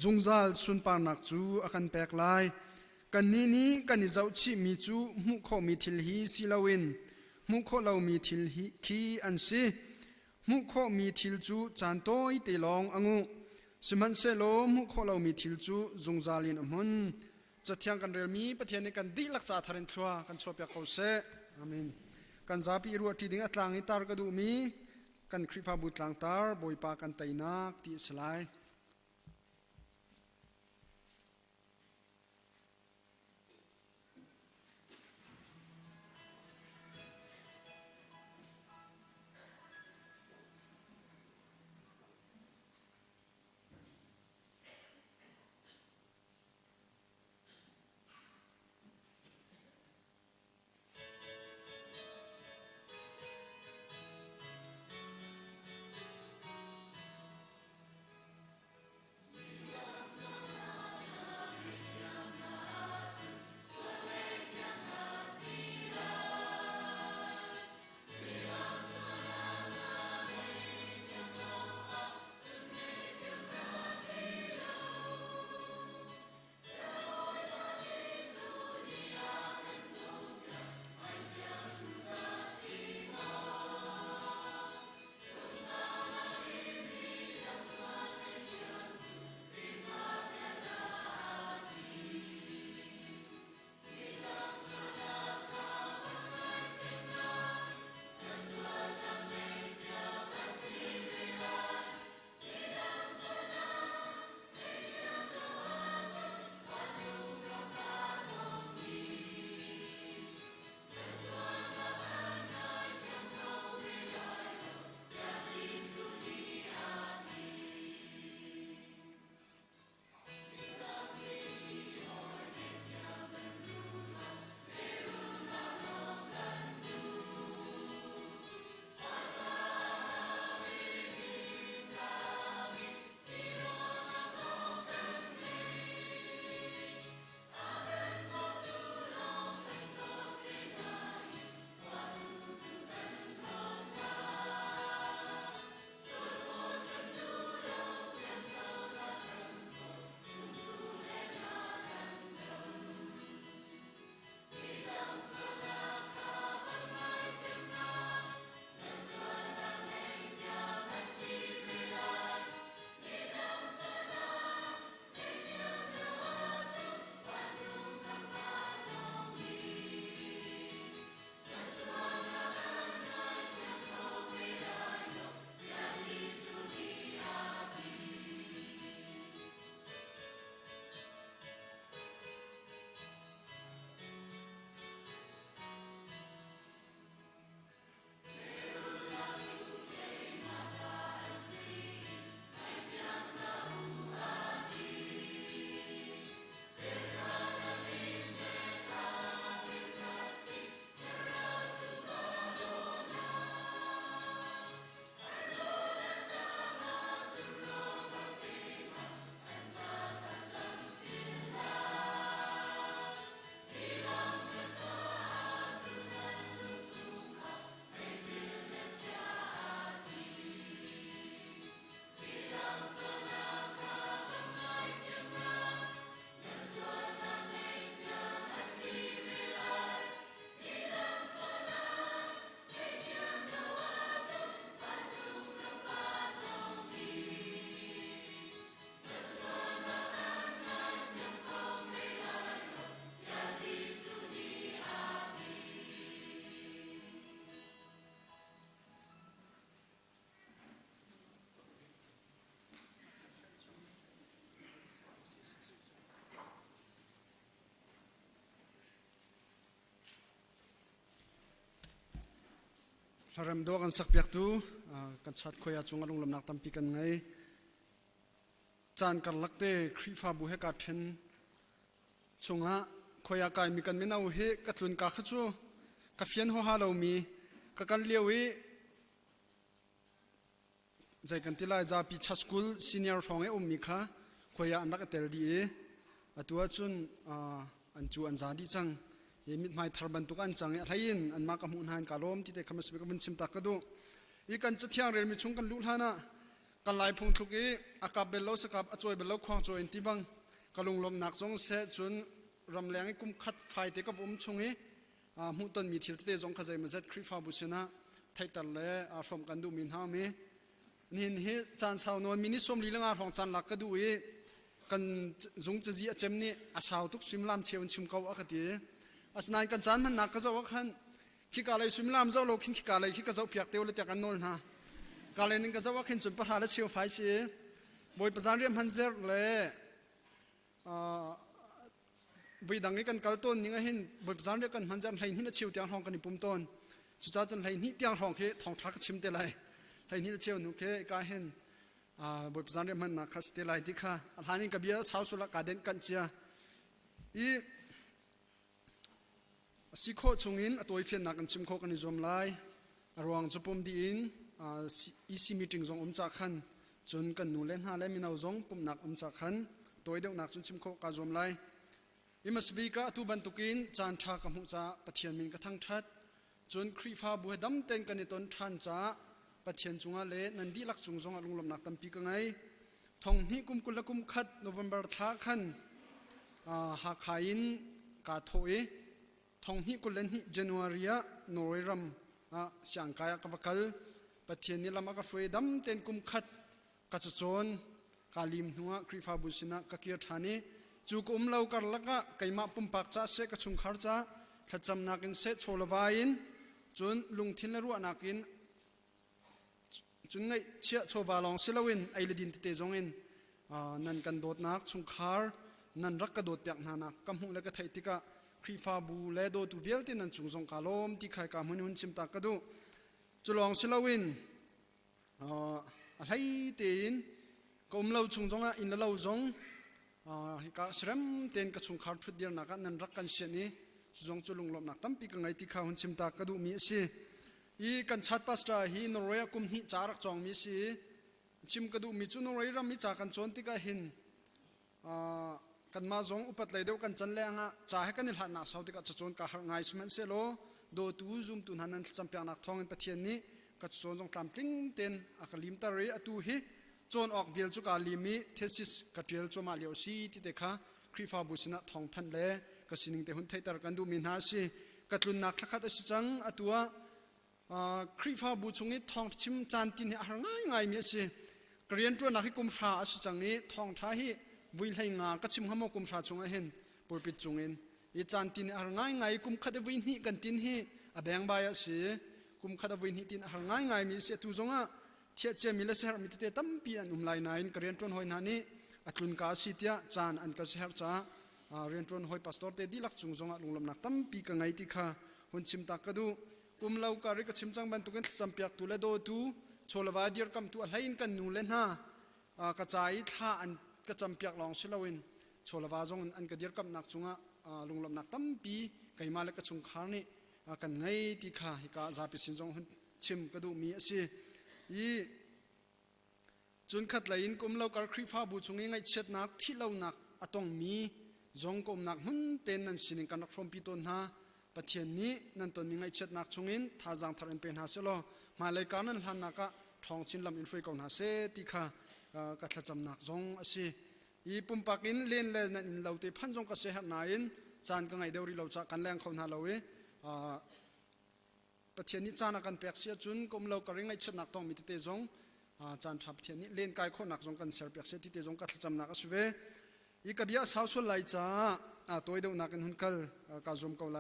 จุงซัลสุนปานักจูอากันแปกไลกันนี้กันนิจาวชิมีจูมุขมีทิลฮีสิลาวินมุขเรามีทิลฮีคีอันซีมุขมีทิลจูจานโตยเตลองอังูสมันเซโลมุขเรามีทิลจูจุงซัลินอมุนจะเที่ยงกันเรียมีประเทศในกันดีลักษาทารินทัวกันชอบอยากเขาเสอามินกันซาปีรัวที่ดิ้งอัตลางอิตาร์กดูมีกันคริฟาบุตลางตาร์บอยปากันไตนักที่สลาย เริ่มดูกันสักเปียกตูกันชัดคอยจงอารมณ์ลำนักตั้มปีกันไงจานกันลักเตครีฟ้าบุเฮกาเทนชงะคอยกายมีกันไม่น่าเฮกัดลุนกาขจูกัฟยันหัวฮาเรามีกันเลี้ยวใจกันที่ไล่จะปีชัสกุลซีเนียร์ฟองเอมีค่ะคอยอันนักเตลดีตัวจุนอันจูอันซาดีจังยังมิดไม่ทาร์บันตุกันจังอะไรยินอันมากระมุนหันกาลมที่เด็กขมัสเบกบันชิมตักกระดูอีกันจะเที่ยงเรียนมีชงกันลุลานะกันไล่พงทุกีอากาศเบลล์สกับอจอยเบลล์ควางจอยอินทิบังกลุงลมหนักจงเสจุนรำแรงให้กุมขัดไฟเตกับชงมุตันมีทิลเตจงขจายมาเจ็ดคริฟ้าบุษนะไทยตันเล่สมกันดูมินฮามีนี่นี่จานชาวนวลมินิสมลีลงาของจานหลักกระดูกันจงจะจีเจมนี่อาชาวทุกสิมลามเชียวชิมเขาอักตีอาสนายกันจานมันหนักก็จะว่าขันขี้กาเลยสิมลามเจ้าโลกขี้กาเลยขี้ก็จะเปียกเตียวเลยแต่กันโน่นฮะกาเลยนึงก็จะว่าขันจุดประหารและเชียวไฟชีบอยประจานเรียมฮันเซอร์เลยวิดังนี้กันกาลต้นยังไงเห็นบอยประจานเรียกันฮันเซอร์ไหนี่เชียวเตียงทองกันในปุ่มต้นจุดจ้าจนไหนี่เตียงทองเคทองทักชิมเตลัยไหนี่เชียวนุเคกาเห็นบอยประจานเรียมันนักสเตลัยที่ค่ะอันนี้กับเบียร์สาวสุรกาเดนกันเชียสิโคชงอินตัวเฟียนนักกันชิมโคกันในจอมไลรวงจะปุ่มดีอินอีซีมีติงจงจากขันจนกันนูเล่นหาเล่มินเอาจงปุ่มนักจากขันตัวเดียวนักจนชิมโคกันจอมไลอิมัสบีกาตุบันตุกินจานทากมุจ้าปะเทียนมินกระทั่งทัดจนครีฟ้าบัวดำเต็นกันในต้นทันจ้าปะเทียนจงอาเลนันดีลักจงจงลุงลำนักตั้มปีกังไงทงนี้กุมกุลกุมขัดโนเวมเบอร์ท้าขันหาขายอินกาโถยทองนี้กุลนี้เจนัวรียโนเรรัมเสียงกายกับกัลปะเทียนนี้ลำอักฟวยดำเต็นกุมขัดกัจจนกาลิมหัวครีฟ้าบุษนะกักเกียรธานีจูกุมเล่ากันละก็ไก่มาปุ่มปากจ้าเสกชุมขารจ้าถ้าจำนักินเสโชลวายินจนลุงทินละรัวนักินจนไงเชี่ยโชวาลองเสลวินไอเลดินติเตจงอินนั่นกันโดดนักชุมขารนั่นรักกระโดดเปียกนานักกำหุและก็ไทยติกะครีฟ้าบูเลโดตูเวลตินันจุงจงกาลมที่ใครกามุนชิมตากระดูจุลองเสลวินอะไรตีนก็เล่าจุงจงอินละเล่าจงฮิกาสรัมเต็นกระชุงขารชุดเดียร์นักนันรักกันเช่นนี้จงจุลุงลมนักตั้มปีกังไงที่ข้าวหุ่นชิมตากระดูมีสิอีกันชัดปัสตาฮีนรอยกุมฮีจารักจองมีสิชิมกระดูมีจุนรอยรำมีจากกันจนที่กะหินกันมาจงอุปัตเลยเดียวกันจันแรงจ่าให้กันนิลหันนักสาวที่กะจะจนกะหางไงสมันเซโลโดตูซุมตุนหันนันจำเป็นนักทองอินปะเทียนนี้กะจะจนจงตามติ้งเต็นอักลิมตาเรีอตูฮีจนออกเวลจุกาลิมิเทสิสกัดเวลจมาเลียวซีที่เด็กค่ะครีฟ้าบุษณะทองทันเล่ก็สิ่งที่หุ่นไทยตระกันดูมินหาสิกัดลุนนักขัดอสิจังอตัวครีฟ้าบุษงนี้ทองชิมจานตินหาง่ายง่ายมีสิกเรียนตัวนักให้กุมฟ้าอสิจังนี้ทองท้ายวิลให้งากัดชิมหามกุมฟ้าจงเห็นปุปิดจงเห็นอีจานตินหาง่ายง่ายกุมขัดวินหิกันตินหิอแบงใบอสิกุมขัดวินหิตินหาง่ายง่ายมีสิตุจงเทียเจมิเลเซอร์มิตเตตั้มปีอันไลน์นกเรียนตรนหอยนานี้อัตลุนกาสิเตียจานอันก็เซอร์จ้าเรียนตรนหอยพาสตอร์เตดีลักจุงจงลุงลำนักตั้มปีกังไงที่ข้าหุ่นชิมตักกระดูกุมเล่าการิกชิมจังบันตุกันสัมเปียกตุเลโดตูโชลวาเดียร์กัมตุอะไรอินกันนูเลนฮากระจายท่าอันกระจำเปียกลองชิลาวินโชลวาจงอันกระเดียร์กัมนักจุงลุงลำนักตั้มปีไก่มาเลกจุงขารนี่กันไงที่ข้าฮิกาซาปิสินจงหุ่นชิมกระดูมีสิอีจนขัดไหลน์กุมเล่าการครีฟ้าบูชงยังไงเช็ดนักที่เล่านักอตองมีจงกุมนักหุ่นเต็นนั่นสินิกันนักฟรอมปีต้นฮะปะเทียนนี้นั่นต้นยังไงเช็ดนักชงอินท่าจังทารันเป็นฮาเซโลมาเลยการนั้นหันนักทองชินลำอินฟรีกอนฮาเซติค่ะกัดจำนักจงอสิอีปุ่มปักอินเล่นเล่นนั่นอินเล่าเตพันจงกัดเสียหนายอินจานกังไงเดวริเล่าจากกันแรงเขาหน้าเล่าปะเทียนนี้จานักกันเปียกเสียจุนกุมเล่าการยังไงเช็ดนักต้องมีเตจงจานทับเทียนนี้เล่นกายคนนักจงกันเสียเปียกเสียที่เตจงกัดจำนักอสิเวอีกับยาสาวชนไหลจ้าตัวเดียวนักกันหุ่นกัลกาจมเกาไหล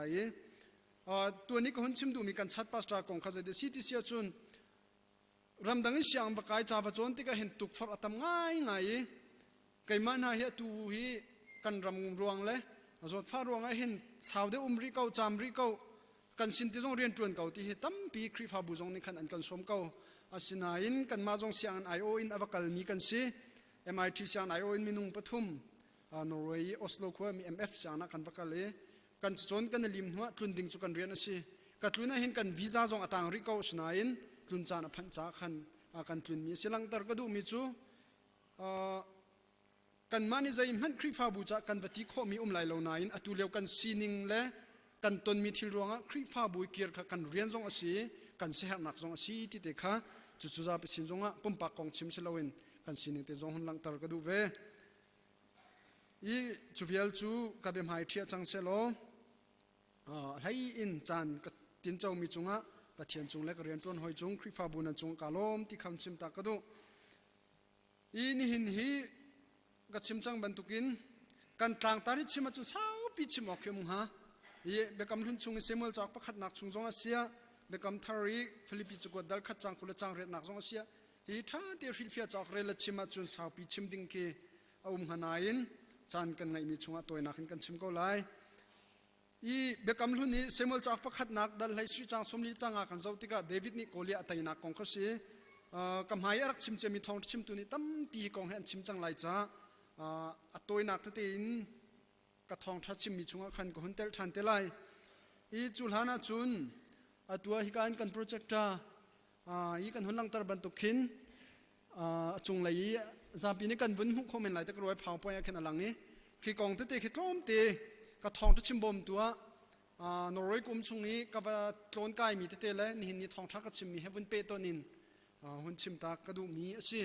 ตัวนี้ก็หุ่นชิมดูมีการชัดปัสตากงข้าจะเดสิที่เสียจุนรำดังนี้เสียงบกายจ่าจนที่ก็เห็นตุกฟัดตามง่ายง่ายไก่มันหาเหตุฮีกันรำรวงเลยส่วนฟ้ารวงเห็นสาวเดริเก้าจามริเก้ากัน กันสินติจงเรียนจวนเก่าที่ตั้มปีคริฟาบุจงนี่ขันอันกันสมเก่าอาศินาอินกันมาจงเสียงไอโออินอวกาลมีกันสิ MIT เสียงไอโออินมีนุ่งปทุมนอร์เวย์ออสโลคัวมี MF เสียงนักกันวกาเลกันจนกันลิมหัวทุนดิ่งจุกันเรียนสิกันทุนนั้นเห็นกันวีซ่าจงอัตางริเกาสนาอินทุนจานพันจากขันกันทุนมีสิลังตร์ก็ดูมีจูกันมานี่ใจมันคริฟาบูจากกันปฏิโคมีไหลเหล่านั้นอตุเลียวกันซีนิงและกันตนมีทิลรวงคริฟาบูเกียร์กันเรียนจงอาศัยกันเสียหนักจงอาศัยที่เด็กค่ะจุดจุดจะไปสินจงปุ่มปากกองชิมเสลวินกันซีนิงเตจงหุ่นลังตร์ก็ดูเวอีจูเวียลจูกับเบมไฮเทียจังเซโลให้อินจานกับตินเจ้ามีจงอ่ะกับเทียนจงและก็เรียนต้นหอยจงคริฟาบูนั้นจงกาลมที่คำชิมตากระดูอีนี่หินฮีก็ชิมจังบรรทุกินกันต่างตาริชิมจุสาวปีชิมออกเขมุงฮะยี่เบกำลุนชงเซมุลจากประคัดนักชงจงอาเซียเบกำทารีฟิลิปปินส์กวดดัลขัดจังคุลจังเรดนักจงอาเซียยี่ท่าเดียฟิลเฟียจากเรลชิมจุสาวปีชิมดิ่งเกอาฮานาอินจานกันไงมีชงตัวนักกันชิมก็ไล่ยี่เบกำลุนนี้เซมุลจากประคัดนักดัลไลสุจังสมลิจังอากันเจ้าติกาเดวิดนิโคลีอัตัยนักกองเขาเสียกำหายรักชิมเจมีทองชิมตัวนี้ตั้มปีกองให้ชิมจังไล่จ้าตัวนักที่อินกระทองทัชชิมมีช่วงขันก็หุ่นเตลทันเตลัยอีจุลฮานาจุนตัวฮิการกันโปรเจกต์อีกันหุ่นลังตระบันตุกินจงเลยจำปีนี้กันวุ่นหุ่นคอมเมนต์ไหลตะกรวยเผาไปแค่นั้นหลังนี้คือกองที่เตะคือต้มเตะกระทองทัชชิมบอมตัวนอร์เวย์กุมช่วงนี้กับโคลนกายมีเตะเลยนี่เห็นนี่ทองทักกระชิมมีให้วุ่นเปตัวนินหุ่นชิมตากระดูมีสิ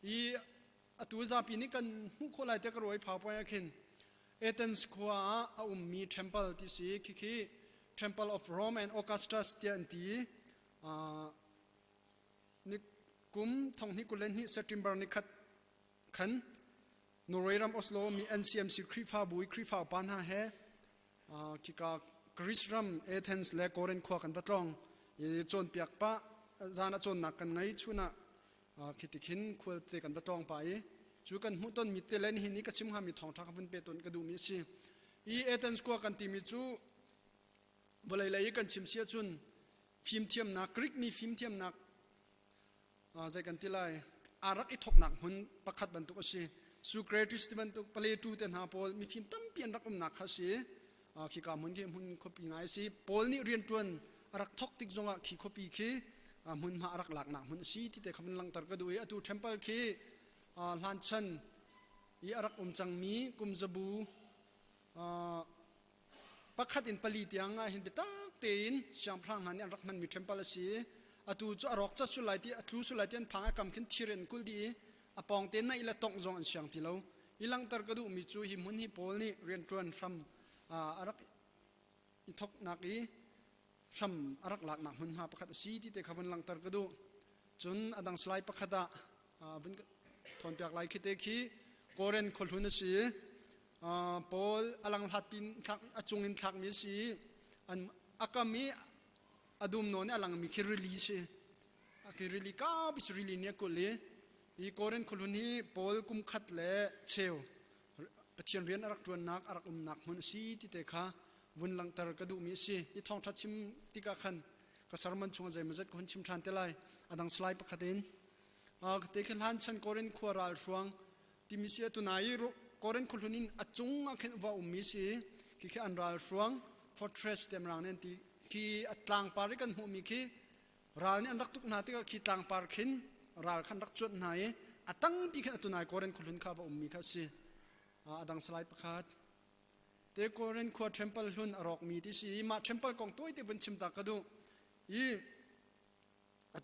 อีตัวจำปีนี้กันหุ่นคนไหลตะกรวยเผาไปแค่เอเธนส์ขวามีเทมเพิลที่สี่คือ Temple of Rome and Augustus เตียนตีนี่กุมทองนี่กุเลนที่เซปเทมเบอร์นี่ขันนอร์เวย์รัมออสโลมี NCMC คริฟาบุยคริฟาปานฮาเฮคิกากริสรัมเอเธนส์และโกเรนขวากันปัตรองยี่โจนเปียกปะจานะโจนหนักกันไงชุนะคิดติขินควรเตกันปัตรองไปจูกันหุ่นต้นมีเตเลนหินนี้ก็ชิมหามีทองทักฟันเปต้นกระดูมีสิอีเอเธนส์กว่ากันตีมีจูบลายเลยกันชิมเสียจุนฟิล์มเทียมนักกรีกมีฟิล์มเทียมนักใจกันตีไลอารักอีทกหนักหุ่นประคัดบรรทุกสิสุเกรติสติบรรทุกเปเลตูเตนฮาโพลมีฟิล์มตั้มเปลี่ยนรักหนักเขาสิขี้กาหุ่นเกมหุ่นคบปีไงสิโพลนี่เรียนจวนอารักทกติกจงอ่ะขี้คบปีขี้หุ่นมาอารักหลักหนักหุ่นสิที่แต่คำลังตรกระดูอตูเทมเพิลขี้ลานชันอีอารักจังมีกุมจบูปักขัดอินปลีเตียงเห็นไปตักเตียนเสียงพรางหันอารักมันมีเทมเพิลสีอตูจะอรอกจะสุไลที่อตูสุไลที่อันพังกำขึ้นทีเรนกุลดีอปองเตียนนั่นอีละตงจงอันเสียงที่เราอีหลังตรกระดูมีจูหิมุนฮิโพลนี่เรียนจวนฟรัมอารักอีทกนักอีฟรัมอารักหลักหนักหุ่นมาปักขัดสีที่เตะขบันหลังตรกระดูจนอดังสไลปักขัดเป็นทนเปียกไหลคิดเตคีโกเรนคนหุ่นสีปอลอลังหัดปินทักอจุงอินทักมีสีอันอากามีอดุมโนนอลังมีคิริลีสีคิริลีก้าบิสริลีเนี่ยกุลีอีโกเรนคนหุ่นนี้ปอลกุมขัดเละเชลปะเทียนเรียนอารักจวนนักอารักนักหุ่นสีที่เตค่ะวุ่นหลังตระกระดูมีสีอีทองทัดชิมติกาขันกษัตริย์มันชงใจมันจะคนชิมทานเตลัยอดังสไลป์ประคัดินเด็กหลานฉันโกเรนขวาราลช่วงที่มีเสียตุนายโกเรนคนหุนินอจุงอาเข็นว่ามีสีที่แค่อันราลช่วงฟอร์เทรสเต็มรังนั่นที่ที่ตางปาริกันหูมีที่ราลนี่อันรักตุกนาที่ก็ที่ตางปาร์คินราลขันรักจดนายตั้งปีแค่ตุนายโกเรนคนหุนข้าว่ามีค่ะสิอดังสไลป์ประคัดเด็กโกเรนขวาเทมเพิลหุนอรอกมีที่สีมาเทมเพิลกองตัวที่เป็นชิมตากระดูอี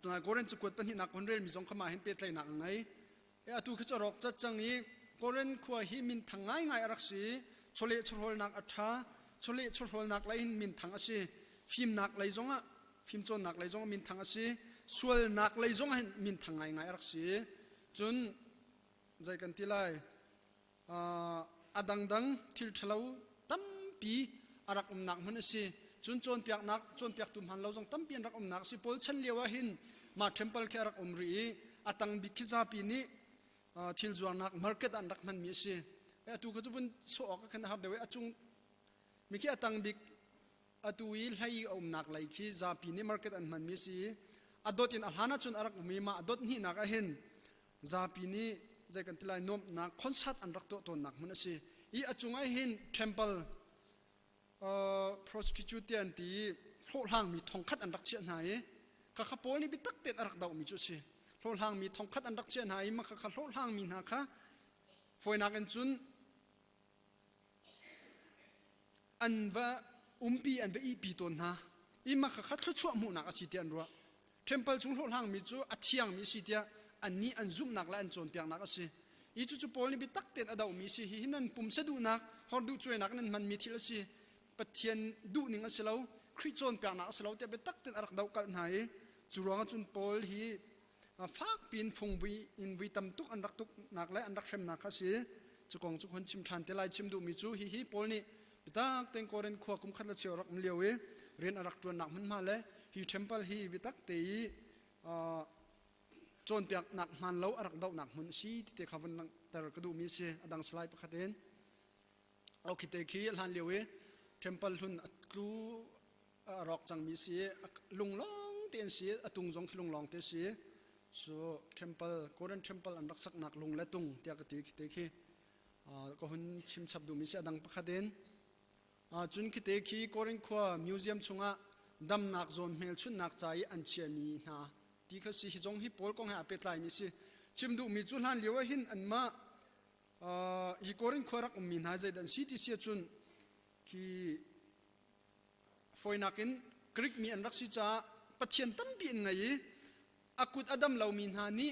ตัวนั้นโกเรนจะกดเป็นหินักคนเรียนมีสองขมาเห็นเปิดไหลหนักไงตัวเขาจะรอกจัดจังนี้โกเรนขวาหิมินทางง่ายรักสีชเลชลนักอัฐาชเลชลนักไหลหินมินทางอาศัยฟิล์มนักไหลจงอ่ะฟิล์มโจนนักไหลจงมินทางอาศัยส่วนนักไหลจงเห็นมินทางง่ายรักสีจนใจกันที่ไรดังทิลทะเลาตั้มปีอารักนักมันสิจนโจนเปียกนักโจนเปียกตุ่มหันเราจงตั้มเปียนรักนักสิโพลชันเลียวหินมาเทมเพิลแค่รักรีตังบิคิซาปีนี้ทิลจวนนักมาร์เก็ตอันรักมันมีสิตัวก็จะวุ่นโซ่ก็ขนาดเดียวจุงมีแค่ตังบิก atui hlai om nak lai khi zapi ni market an man mi si adot in alhana chun arak umi ma adot ni nak a hin zapi ni zai kan tilai nom na concert an rak to ton nak mun si I achungai hin temple prostitute an ti hol hang mi thong khat an rak chian hai ka kha pol ni bi tak tet arak dau mi chu si hol hang mi thong khat an rak chian hai ma kha hol hang mi na kha foi nak an chun an va umpi an va ipi ton ha I ma kha thlu chu mu nak a si tian ro temple chung hol hang mi chu athiang mi si tia an ni an zum nak la an chon piang nak a si I chu pol ni bi tak tet adau mi si hi hinan pum se du nak hor du choi nak nan man mi thil si pathian du ning a selo khri chon piang nak a selo te be tak tet arak dau kal nai chu ronga chun pol hi fak pin phung vi in vi tam tuk an rak tuk nak lai an rak sem nak kha si chu kong chu khon chim than te lai chim du mi chu hi pol ni bitak teng koren khwa kum khat la cheu rak mlewe ren arak tu nak man ma le hi temple hi bitak te chon piak nak man lo arak dau nak mun si te khawan lang tar ka du mi se adang slide pakhaten au khite khi han lewe temple hun atlu rok chang mi si lung long ten si atung jong lung long te si so temple korean temple an rak sak nak lung la tung tia ka ti khite khi ko hun chim chap du mi se adang pakhaten chun khite khi korean khwa museum chunga dam nak zon mel chun nak chai an chia mi na ti kha si jong hi pol kong ha pe tlai mi si chim du mi chu han lewa hin an ma hi korin khorak mi na zai dan si ti sia chun ki foinakin krik mi an rak si cha pathian tam bi ngai akut adam lo min ha ni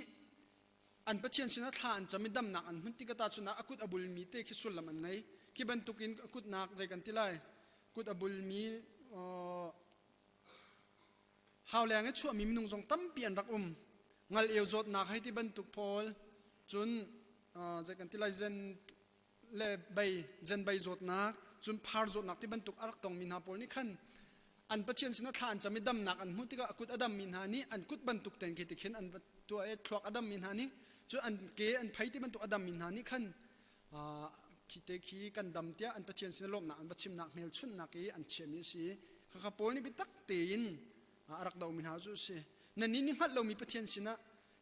an pathian sina thla an chami dam nak an hun ti ka ta chuna akut abul mi te khi sul lam an ngai ki ban tukin akut nak zai kan tilai kut abul mi how lang a chu mi minung jong tam pian rak ngal eo zot nak hai ti ban tuk pol chun zai kan tilai zen le bai zen bai zot nak chun phar zot nak ti ban tuk arak tong min ha pol ni khan an pathian sina than chami dam nak an hutika akut adam min ha ni an kut ban tuk ten ki ti khen an tu e thlok adam min ha ni chu an ke an phai ti ban tuk adam min ha ni khan khite khi kan dam tia an pathian sina lom na an bachim nak mel chun nak e an chemi si kha pol ni bi tak tein arak dau min ha chu se na ni ni hat lo mi pathian sina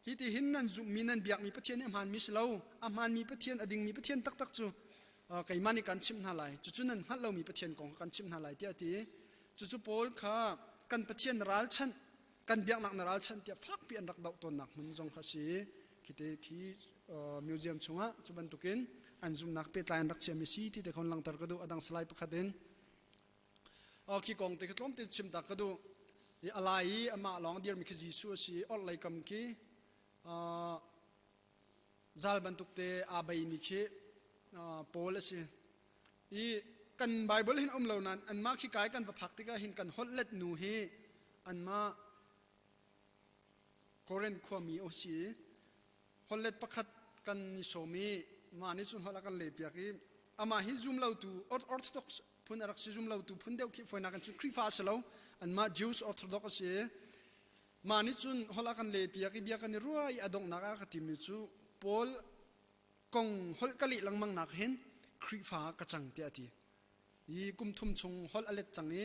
hi ti hin nan zu mi nan biak mi pathian em han mi slo a man mi pathian ading mi pathian tak tak chu kai mani kan chim na lai chu chu nan hat lo mi pathian kong kan chim na lai tia ti chu chu pol kha kan pathian ral chan kan biak nak na ral chan tia phak pi an rak dau ton nak mun jong kha si khite khi museum chunga chu ban tukin an zum nak pe tlain rak chemi si ti te khon lang tar ka du adang slide pakhaten khi kong te khlom te chim tak ka du I alai ama long dir mi khaji su si ol lai kam ki zal bantuk te abai mi khe pol si I kan bible hin lo nan an ma khi kai kan va phak tika hin kan hol let nu he an ma koren khomi o si hol let pakhat kan ni somi ma ni chun hola kan le pia ki ama hi zoom lo tu orthodox phun arak si zoom lo tu phun deu ki foina kan chu kri fa selo an ma Jews orthodox se mani chun hola kan le pia ki bia kan ruai adong naka khatimi chu pol kong hol kali langmang nak hen khri fa ka chang ti ati I kum thum chung hol alet changi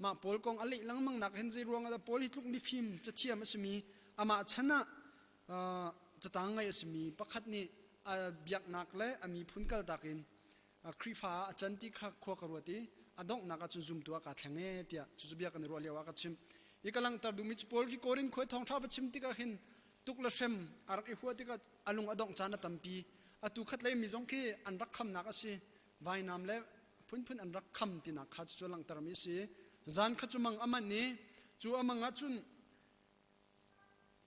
ma pol kong ali langmang nak hen zai ruang ada pol hitluk mi phim chathiam asmi ama chana chatangai asmi pakhat ni biak nak le ami phunkal takin khri fa achanti kha khwa karwati adong naka chu zum tua ka thlenge tia chu bia kan ro lewa ka chim ikalang tar du mi pol ki korin khoi thong tha chim ti ka hin tukla sem ar I huati ka alung adong chana tampi atu khat lai mi jong ki an rak kham naka si vai nam le phun an rak kham ti na kha chu lang tar mi si zan kha chu mang aman ni chu amanga chun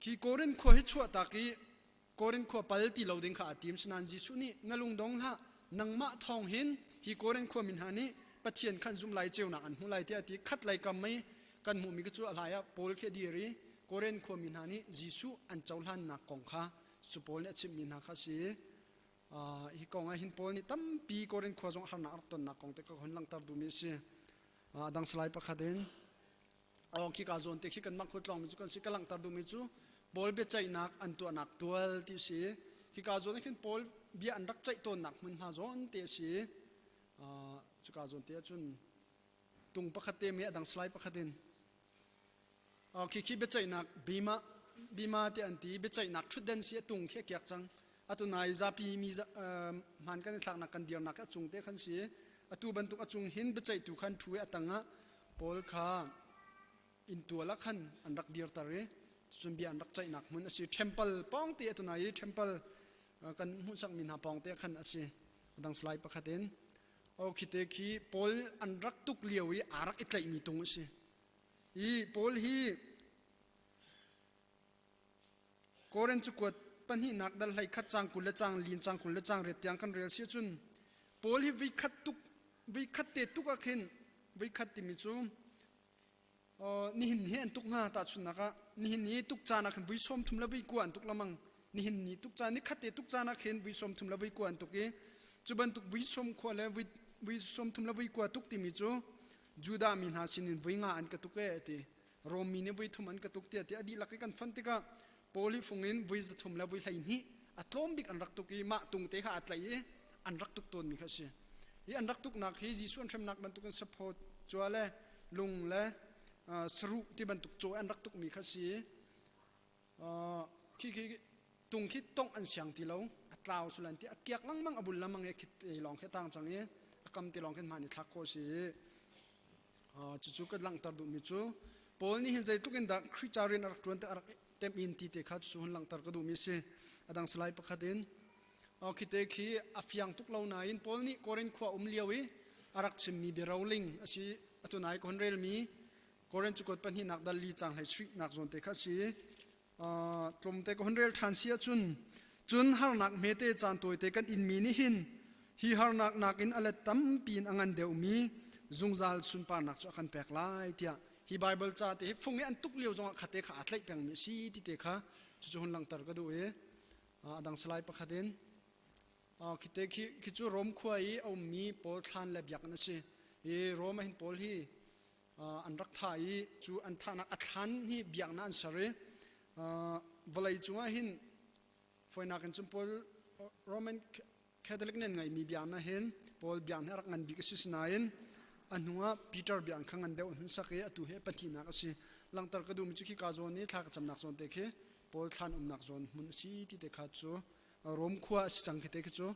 ki korin khoi chu ta ki korin kho pal ti lo ding kha atim snan ji su ni nalung dong ha nangma thong hin hi korin kho min ha ni pathian khan zum lai cheu na an hu lai ti ati khat lai kam mai kan mu mi ka chu alaya pol khe di ri koren kho min hani jisu an chaulhan na kong kha chu pol ne chim min ha kha si hi kong a hin pol ni tam pi koren kho jong har na ar ton na kong te ka hon lang tar du mi si dang slide pa khaden ki ka zon te khi kan mak khot long mi chu kan si ka lang tar du mi chu pol be chai nak an tu anak tual ti si ki ka zon khin pol bi an rak chai ton nak mun ha zon te si chu ka zon te chun ตุงประคตเตมีอดังสไลประคตินคิเบจัยนักบีมาเตอันตีเบจัยนักชุดเด่นเสียตุงแค่เกียกจังอตุนายซาปีมีมันกันทางนักกันเดียวนักจุงเตขันเสียอตุบรรทุกจุงหินเบจัยตุขันถุยอตังะปอลคาอินตัวละขันอันรักเดียร์ตาเรจุนบีอันรักใจนักมันสิเทมเพิลปองเตอตุนายเทมเพิลกันหุ่นสักมินหาปองเตขันสิอดังสไลประคตินคิดเตคีปอลอันรักตุกเลียวอีอารักอิตไลมีตุงสิอีปอลฮีโกเรนจุกวดปัญหานักดัลไหขัดจังกุลจังลีนจังกุลจังเรตยังกันเรียลเสียจุนปอลฮีวิคัดตุกวิคัดเตตุกอักเห็นวิคัดติมิจูนี่หินเห็นตุกงาตาชุนนักนี่หินนี้ตุกจานักวิสมทุมละวิกวนตุกละมังนี่หินนี้ตุกจานี่คัดเตตุกจานักเห็นวิสมทุมละวิกวนตุกจุบันตุกวิสมขวาและวิสมทุมละวิกวนตุกติมิจูจูดามินหาสินินวิงาอันกตุกเอติโรมีนี่วิทุมอันกตุกเตียติอดีลักกันฟันติกาโพลิฟงอินวิสทุมละวิไหลนี้อัตลมบิกอันรักตุกีมาตุงเตะอัตไลอันรักตุกตนมิขัสยอันรักตุกนักฮีจิส่วนเชมนักบรรทุกกันสปอร์ตจัวเล่ลุงเล่สรุที่บรรทุกโจอันรักตุกมิขัสยขี้ตุงคิดต้องอันเสียงที่เราอัตลาวสุลันที่เกียกลังมังอบุลละมังเอคิดลองแค่ต่างจังเงี้ยกำที่ลองแค่มานี่ทักโคสิจู่ๆก็ลังตัดดูมิจูปอลนี่เห็นใจตุกันดักคริจารินรักจวนแต่เต็มอินที่เตะขาจู่ๆลังตัดก็ดูมิสิอดังสไลประคดินคิดเตะขี้อาฟยังตุกเหล่านาอินปอลนี่โกเรนขวาเลียวรักชิมมีเบราวลิงอาชีตัวนายคนเรลมีโกเรนจุกดปัญหานักดัลลีจังให้ชีนักจวนเตะขาสิตรมเตะคนเรลทันเสียจุนฮาร์นักเมเตจานตัวเตะกันอินมีนี่หินฮีฮาร์นักอินอะไรตั้มปีนอันเดียวมีจุงจัลสุนปานักจะกันแปลกไล่เดียฮีไบเบิลจ่าเตะฟงนี้อันตุกเลียวจงขัดเตะขาดไหลเพียงมีสีที่เตะขาจู่ๆหุ่นหลังตัดก็ดูดังสไลป์ประคดินคิดเตะคิดจู่รมขวายเอามีโพลทันเล็บยักนั่นสิรมเห็นโพลฮีอันรักไทยจู่อันทานักอัฐานฮีเบียงนั่นสิเรบลายจู่เห็นไฟนักกันจุ่มโพลโรมันแคทอลิกนั่นไงมีเบียงนั่นเห็นโพลเบียงนั่นรักงันบิกซิสนายนอันหัวปีเตอร์เบียงขังอันเดียวหุ่นสักเอตุเฮปฏินักสิหลังตัดกระดูมิจุกิกาโซนนี้ทักจำนักโซนเตะเคโพลทันนักโซนมุนสีที่เตะขาดจูรวมขวาสังเกตเตะจู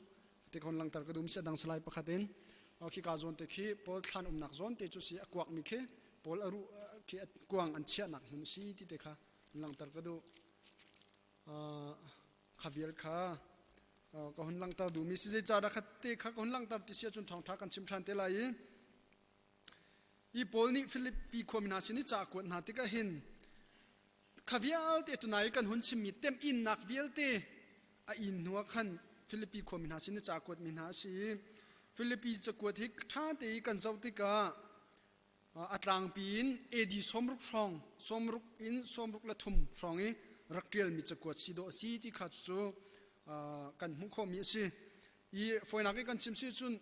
เตะคนหลังตัดกระดูมิจะดังสไลป์ประคัดินกิกาโซนเตะเคโพลทันนักโซนเตะจูสิกวากมิเคโพลอรุเคกวางอันเชียนักมุนสีที่เตะขาหลังตัดกระดูขวิลขาก็หุ่นหลังตัดดูมิสิเจจาระขัดเตะขาก็หุ่นหลังตัดที่เสียจนทองทักกันชิมชันเตะไหลอีโพลนี่ฟิลิปปีคอมินาสินี่จากกวดนาติกาเห็นขวิลเตตุนายกันหุ่นชิมิเต็มอินนักวิลเตอินหัวขันฟิลิปปีคอมินาสินี่จากกวดมินาสิฟิลิปปีจะกวดฮิกท่าเตกันเจ้าติกาอัตลางปีนเอดีสมรุกฟองสมรุกอินสมรุกละทุมฟองนี้รักเดียลมิจะกวดสิโดสีที่ขาดจูกันมุขมีสิอีฝอยนักกันชิมสิจุน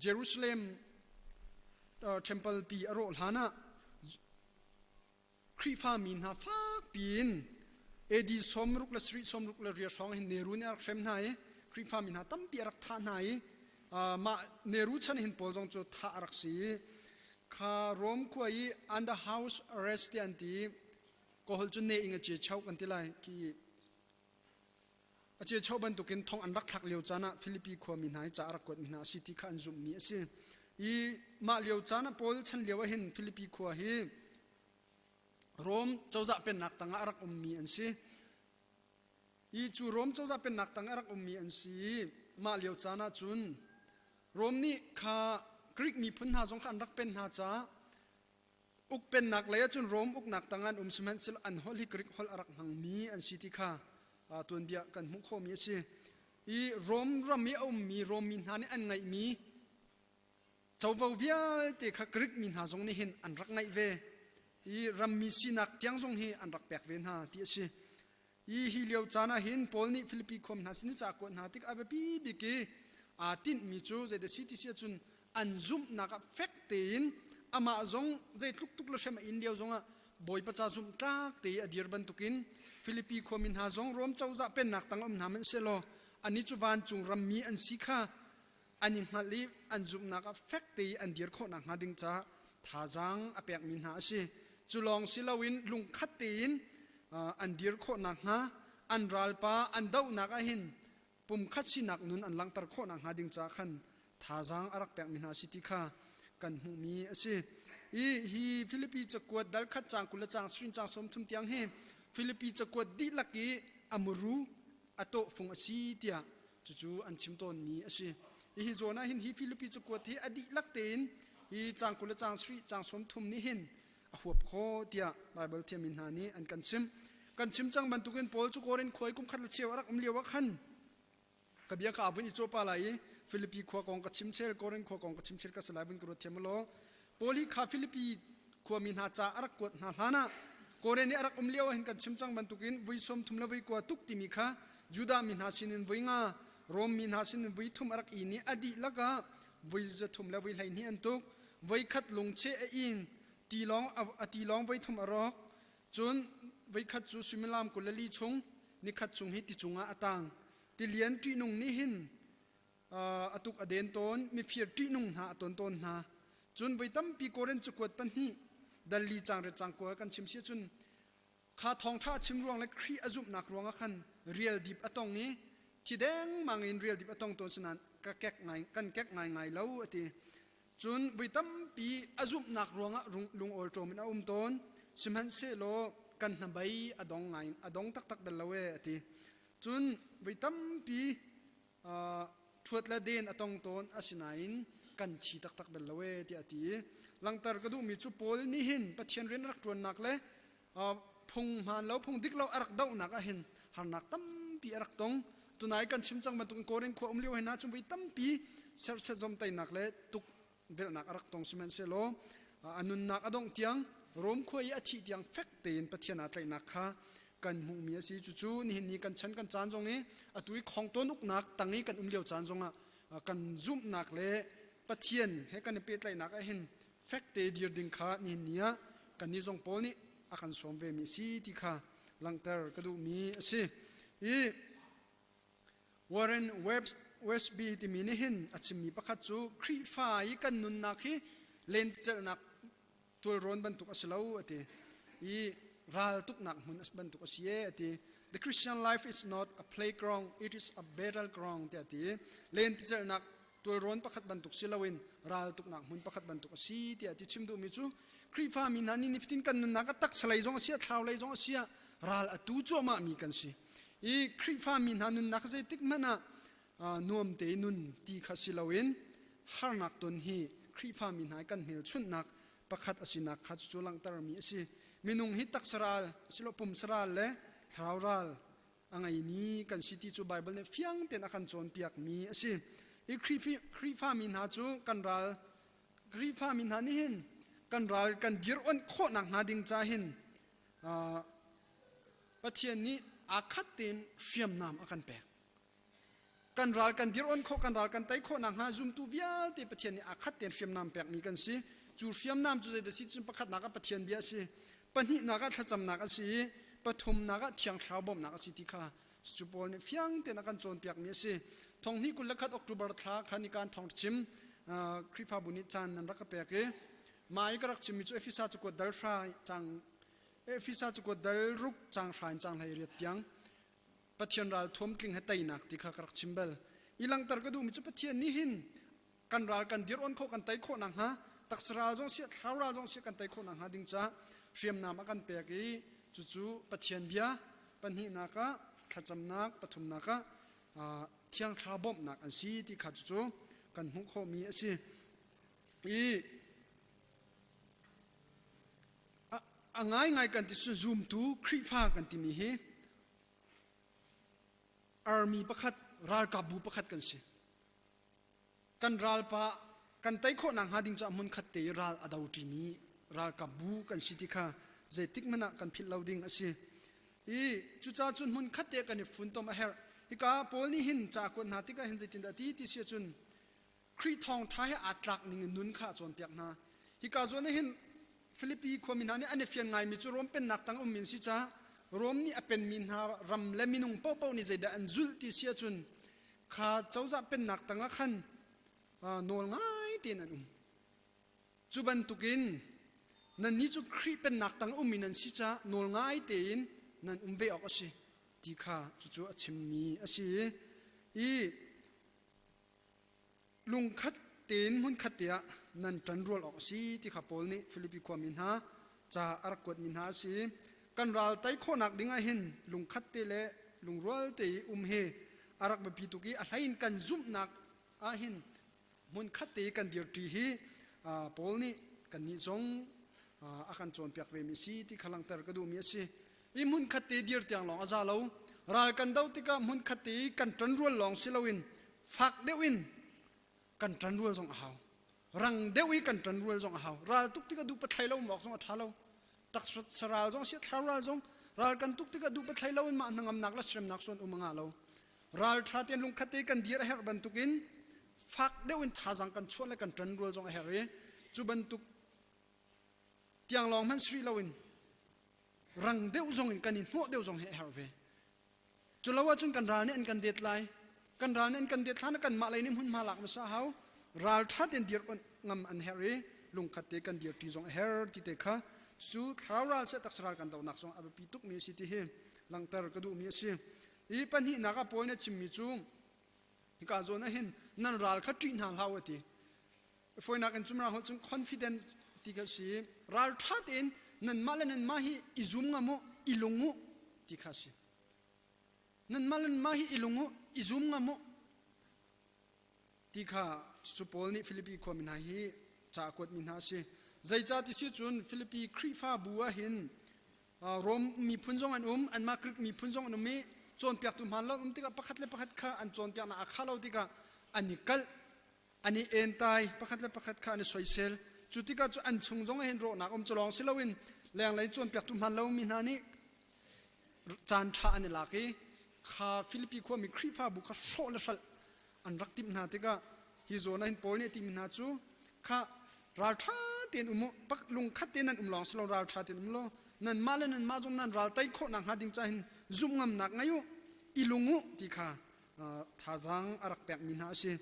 เยรูซาเล็มtemple ปีอโรลฮานะครีฟามินฮาฟากปีนเอดีสมรุกละสรีสมรุกละเรียสองเห็นเนรูเนี่ยรักเฟมนายครีฟามินฮาตั้มปีรักท่านายมาเนรูฉันเห็นโพลจงจุดท่ารักสีคารวมคุย under house arrest อันที่ก็หลจุนเนอิงเจเช่ากันที่ไรที่เจเช่าบรรทุกินทองอันรักทักเลียวจานะฟิลิปปีขวามินหายจารักกวดมินหาสิที่ขันจุมมีสิอีมาเลียวจานะโพลฉันเลียวเห็นฟิลิปปีขวาฮีโรมเจ้าจะเป็นนักตั้งอารักมีอันสิอีจูโรมเจ้าจะเป็นนักตั้งอารักมีอันสิมาเลียวจานะจุนโรมนี่ข้ากรีกมีพุนหาสงขันรักเป็นหาจ้าอุกเป็นนักเลยจุนโรมอุกนักตั้งอันสมันสิลอันฮอลฮิกริกฮอลอารักหังมีอันสิที่ข้าตัวเบียกันมุขมีสิอีโรมรามีเอามีโรมมินหานี่อันไงมีเจ้าว่าวิลเตะกริกมินหาสงนี่เห็นอันรักไงเวอีรามีสินักเตียงสงเฮอันรักแปลกเวนหาที่สิอีฮิเลียวจานะเห็นโพลนี่ฟิลิปปีคอมนาสินิจากคนหาติกอาเบบีบิเกตินมิจูเจเดสิติเสียจุนอันซุมนักเฟกเตนอามาจงเจทุกๆเราเชื่อมาอินเดียจงอ่ะบอยประชาซุมตากเตอดีร์บันตุกินฟิลิปปีคอมินหาจงรวมเจ้าจะเป็นนักตั้งอมนามันเซโลอันนี้จุวันจุงรามีอันสิกาอันนี้มาลีอันซุมนักเฟกเตอันดีร์โคนักหาดิงจ้า ทาจังอเปียกมินหาสิจุลองศิลวินลุงขัดตีนอันเดียร์โคนักฮะอันรัลปาอันดาวนักหินปุ่มขัดสินักนุนอันลังตรโคนักหาดิงจ้าขันทาจังอารักเปียกมินหาสิติค่ะกันหูมีสิฮีฟิลิปปีจะกวดดัลขัดจางกุลจางสรินจางสมทุมเตียงเฮฟิลิปปีจะกวดดิลักกี้อมรูอโตฟงอสีเตียจู่ๆอันชิมต้นมีสิฮีโซนาหินฮีฟิลิปปีจะกวดที่อดีลักเตนฮีจางกุลจางสริจางสมทุมนี้หินหัวโคเตียไบเบิลเทียมินหานี้อันกันชิมจังบรรทุกันโพลจุกอรินคอยกุมขัดละเชียวรักเลียวขันกับยากาบุญอิโจปาไลฟิลิปปีขวากองกับชิมเชลกอรินขวากองกับชิมเชลกับสลายบุญกรดเทียมโลโพลีคาฟิลิปปีขวามินหาจารักกวดหาลานะกอรินนี่รักเลียวเห็นกันชิมจังบรรทุกินวิสมทุมละวิกวาตุกติมิค่ะจูดามินหาสินินวิงาโรมมินหาสินินวิทุมรักอินี่อดีละกะวิจะทุมละวิไหลนี่อันตุกวิขัดลงเชอินตีลองไว้ทุมอรอกจนไว้ขัดจูสุมิลามกุลลีชงนี่ขัดชงให้ติจงอาตังติเลียนตีนุงนี่หินอตุกอเดนตนมีเฟียร์ตีนุงหาตนหาจนไว้ตั้มปีโกเรนจุกวดปันนี่ดัลลีจางเรจังกัวกันชิมเสียจนขาทองท่าชิมรวงและครีอจุบนักรวงขันเรียลดิบอตองนี้ที่แดงมังอินเรียลดิบอตองตัวสนันก็แก๊กไงกันแก๊กไงแล้วทีจนวิตัมปีอาจุบนักรวงลุงโอลโจมินอาต้นสมันเซโลกันนบายอดองไงอดองตักเดลเวทีจนวิตัมปีทวดละเดนอตองต้นอาศินัยกันชีตักเดลเวทีทีหลังจากกระดูมีจุโพลนี่เห็นปะเทียนเรียนรักจวนนักเลยพงมันแล้วพงดิกเราอรักดาวนักเห็นหานักตั้มปีอรักตองตัวนายกันชิมจังมันตุนโกเรนขวเลี้ยวเห็นนะจนวิตัมปีเสร็จจอมไตนักเลยตุกเวลนักรักตองสมันเซโลอันนุนนักอดองเตียงรวมคุยอาทิตย์ยังเฟกเตนปะเทียนอะไรนักค่ะกันมุมีสิจู่ๆนี่นี่กันฉันกันจานจงนี้ตุยของตัวนุกนักตั้งนี้กันเลี้ยวจานจงกันจุ่มนักเลยปะเทียนให้กันเปิดอะไรนักเห็นเฟกเตเดียร์ดิงค่ะนี่เนี่ยกันนี่จงโพนี่อาการสมเวมีสิที่ค่ะหลังจากกระดูมีสิวอร์เรนเว็บบีที่มีนี่เห็นอาจจะมีประคัตจูครีฟ้าอีกันนุนนักที่เลนเจอนักตัวร้อนบรรทุกอสลาวที่รัลตุกนักมันบรรทุกอสเย่ที่ the Christian life is not a playground it is a battleground ที่เลนเจอนักตัวร้อนประคัตบรรทุกศิลวินรัลตุกนักมันประคัตบรรทุกอสีที่ชิมดูมิจูครีฟ้ามีนันนี่นิฟตินกันนุนนักตักสไลจงอเสียท้าวไลจงอเสียรัลอตูโจมามีกันสิครีฟ้ามีนันนุนนักใจติกมันนวมเตนุนตีขัดศิลวินฮาร์นักตนฮีครีฟ้ามีนายกันเหลชุนนักประคัตอสินักขัดจุลังตารมีสิมินุงฮิตักสราลสิโลปุ่มสราลและทราวรัลอังไงนี้กันสิติจูไบเบิลเนี่ยเฟียงเต็นอาการโจนเปียกมีสิครีฟ้ามีนาจูกันรัลครีฟ้ามีนานี่เห็นกันรัลกันดิรอนโคนักหาดิงจ่าเห็นปะเทียนนี้อาคัดเต็นเฟียมนามอาการแปลกกันรัลกันดิรอนโคกันรัลกันไตโคนักหาจุมตูวิอาเตปะเทียนนี้อาคัดเต็นเฟียมนามแปลกมีกันสิจูเฟียมนามจูเจดสิจุประคัดนักปะเทียนเบียสิปนินักทัดจำนักสิปฐุมนักเทียงชาวบ่มนักสิที่ข้าจูบอลเนี่ยเฟียงเต็นอาการโจนเปียกมีสิทงนี้กุลคัดออกตุบาร์ทาขานิการทองชิมคริฟาบุนิจันนันรักเปียกมาอีกรักชิมมิจูเอฟิซาจุกดัลฟรายจังเอฟิซาจุกดัลรุกจังฟรายจังไหเรียดยังปะเทียนรัลทวมกลิ่งให้ไตนักที่ข้ากรักชิมเบลอีหลังตรกดูมิจูปะเทียนนี้หินกันรัลกันดิรอนโคกันไตโคนังฮะตักสราจงเสียท้าวราจงเสียกันไตโคนังฮะดิ้งจ้าเรียมนามอากันเปียกจู่ๆปะเทียนเบียปัญหินักขจำนักปฐุมนักเทียงท้าวบ่มนักอันซีที่ขาจู่ๆกันหุกโคมีสิง่ายกันที่ซูมตูครีฟ้ากันที่มีเฮอาร์มีประคัดรัลกาบูประคัดกันสิกันรัลปะกันไตโคนังหาดิงจะมุนขัดเตยรัลอดาวที่มีรัลกาบูกันสิที่ข้าเจติกมันกันพิลลาวดิงสิจุจ้าจุนมุนขัดเตกันฝุ่นตัวมาเฮร์ฮิกาโพลนี่หินจากคนหาที่ก็เห็นเจตินดาที่ที่เสียจุนครีทองท้ายอัตลักนิ่งนุนข้าจนเปียกนาฮิกาจวนนี่หินฟิลิปปีความมินหานี่อันนี้เฟียงไงมิจูรวมเป็นนักตั้งมินสิจ้ารวมนี่เป็นมินหารำและมินุงเป้านี่ใจเดอันจุลที่เสียจุนข้าเจ้าจะเป็นนักตั้งขันโนลง่ายตีนัน จุบันตุกินนั่นนี่จุครีเป็นนักตังมินันสิจ้านวลง่ายเตีนนั่นเวออกสิดีค่ะจุชิมมีสิอีลุงคัดเตีนหุ่นคัดเตียนั่นจันรัวออกสิที่ขับโพลนี่ฟิลิปปิความมินหาจ่าอารักวดมินหาสิกันรัลไตโคนักดิ้งไอเห็นลุงคัดเตเลลุงรัวเตยเฮอารักแบบพิตุกีอะไรกันซุ่มนักอาเห็นหุ่นคัดเตกันเดียร์ทีฮีโพลนี่กันนิจงอาการโจรเปียกเวมิสีที่ขลังเตอร์ก็ดูมีสิอีมุนคัดเตเดียร์เตียงลองอาจารย์เรารัลกันดาวติกามุนคัดเตกันจันรัวลองสิลาวินฟักเดวินกันจันรัวจงเอารังเดวิกันจันรัวจงเอารัลตุกติกาดูปัทไทยเราบอกจงอัฐาเราตักสราลจงเสียทารัลจงรัลกันตุกติกาดูปัทไทยเรามาหนังนักละเสรมนักส่วนอุมังอาเรารัลชาเตียนลุงคัดเตกันเดียร์เฮร์บันตุกินฟักเดวินท่าจังกันชวนและกันจันรัวจงเฮร์จุบันตุกเตียงลองมันสรีลาวินรังเดวจงอินกันอินหัวเดวจงเฮฮาร์เวจุลว่าจุนกันราเนี่ยกันเด็ดไลกันราเนี่ยกันเด็ดท่านกันมาเลยนี่หุ่นมาหลักมาซาเฮาราลทัดเดียร์งำอันเฮรีลุงขัดเตกันเดียร์ที่จงเฮร์ที่เตค่ะจูทาวราลเสตักสราลกันดาวนักจงอาบปีตุกมีสิที่เฮลังเตอร์ก็ดูมีสิอีปัญหานักปอยเนี่ยชิมมิจูอีกาโซนเห็นนั่นราลขัดจีนหาลาวตีฟอยนักอันจุมราหัวจุง confidenceที่เขาสิรัลทัดเองนั่นมาเลนันมาฮีอิซุมงามุอิลุงูที่เขาสินั่นมาเลนมาฮีอิลุงูอิซุมงามุที่เขาสุโปลนี่ฟิลิปปีความมินาฮีจากวดมินาสิใจจ่าที่สิจุนฟิลิปปีครีฟ้าบัวหินรวมมีพุ่นจงอันมากรึกมีพุ่นจงอันมีโจนเปียกตุมหันแล้วที่เขาประคัดเลยประคัดข้าอันโจนเปียกน่าข้าเราที่เขาอันนี้กัลอันนี้เอ็นตายประคัดเลยประคัดข้าอันนี้สวยเซลจุดที่ก็จะอันชงจงเห็นโรนักจะลองสิลาวินแรงไหลจนเปียกตุ่มหันเรามีนานี่จานชาอันนี้ลักข้าฟิลิปปินส์มีครีฟ้าบุกข้าโซ่ละสัลอันรักติมนาที่ก็ฮิโซนันโพลเนี่ยติมนาจูข้าราชาเตียนปักลุงคัดเตียนนั่นลองสิลาราชาเตียนโลนั่นมาเลยนั่นมาจนนั่นราไตโคนักหาดิงใจเห็นซุ่มงำนักไงอยู่อิลุงุที่ข้าท่าจังอารักแปลกมีนาสิ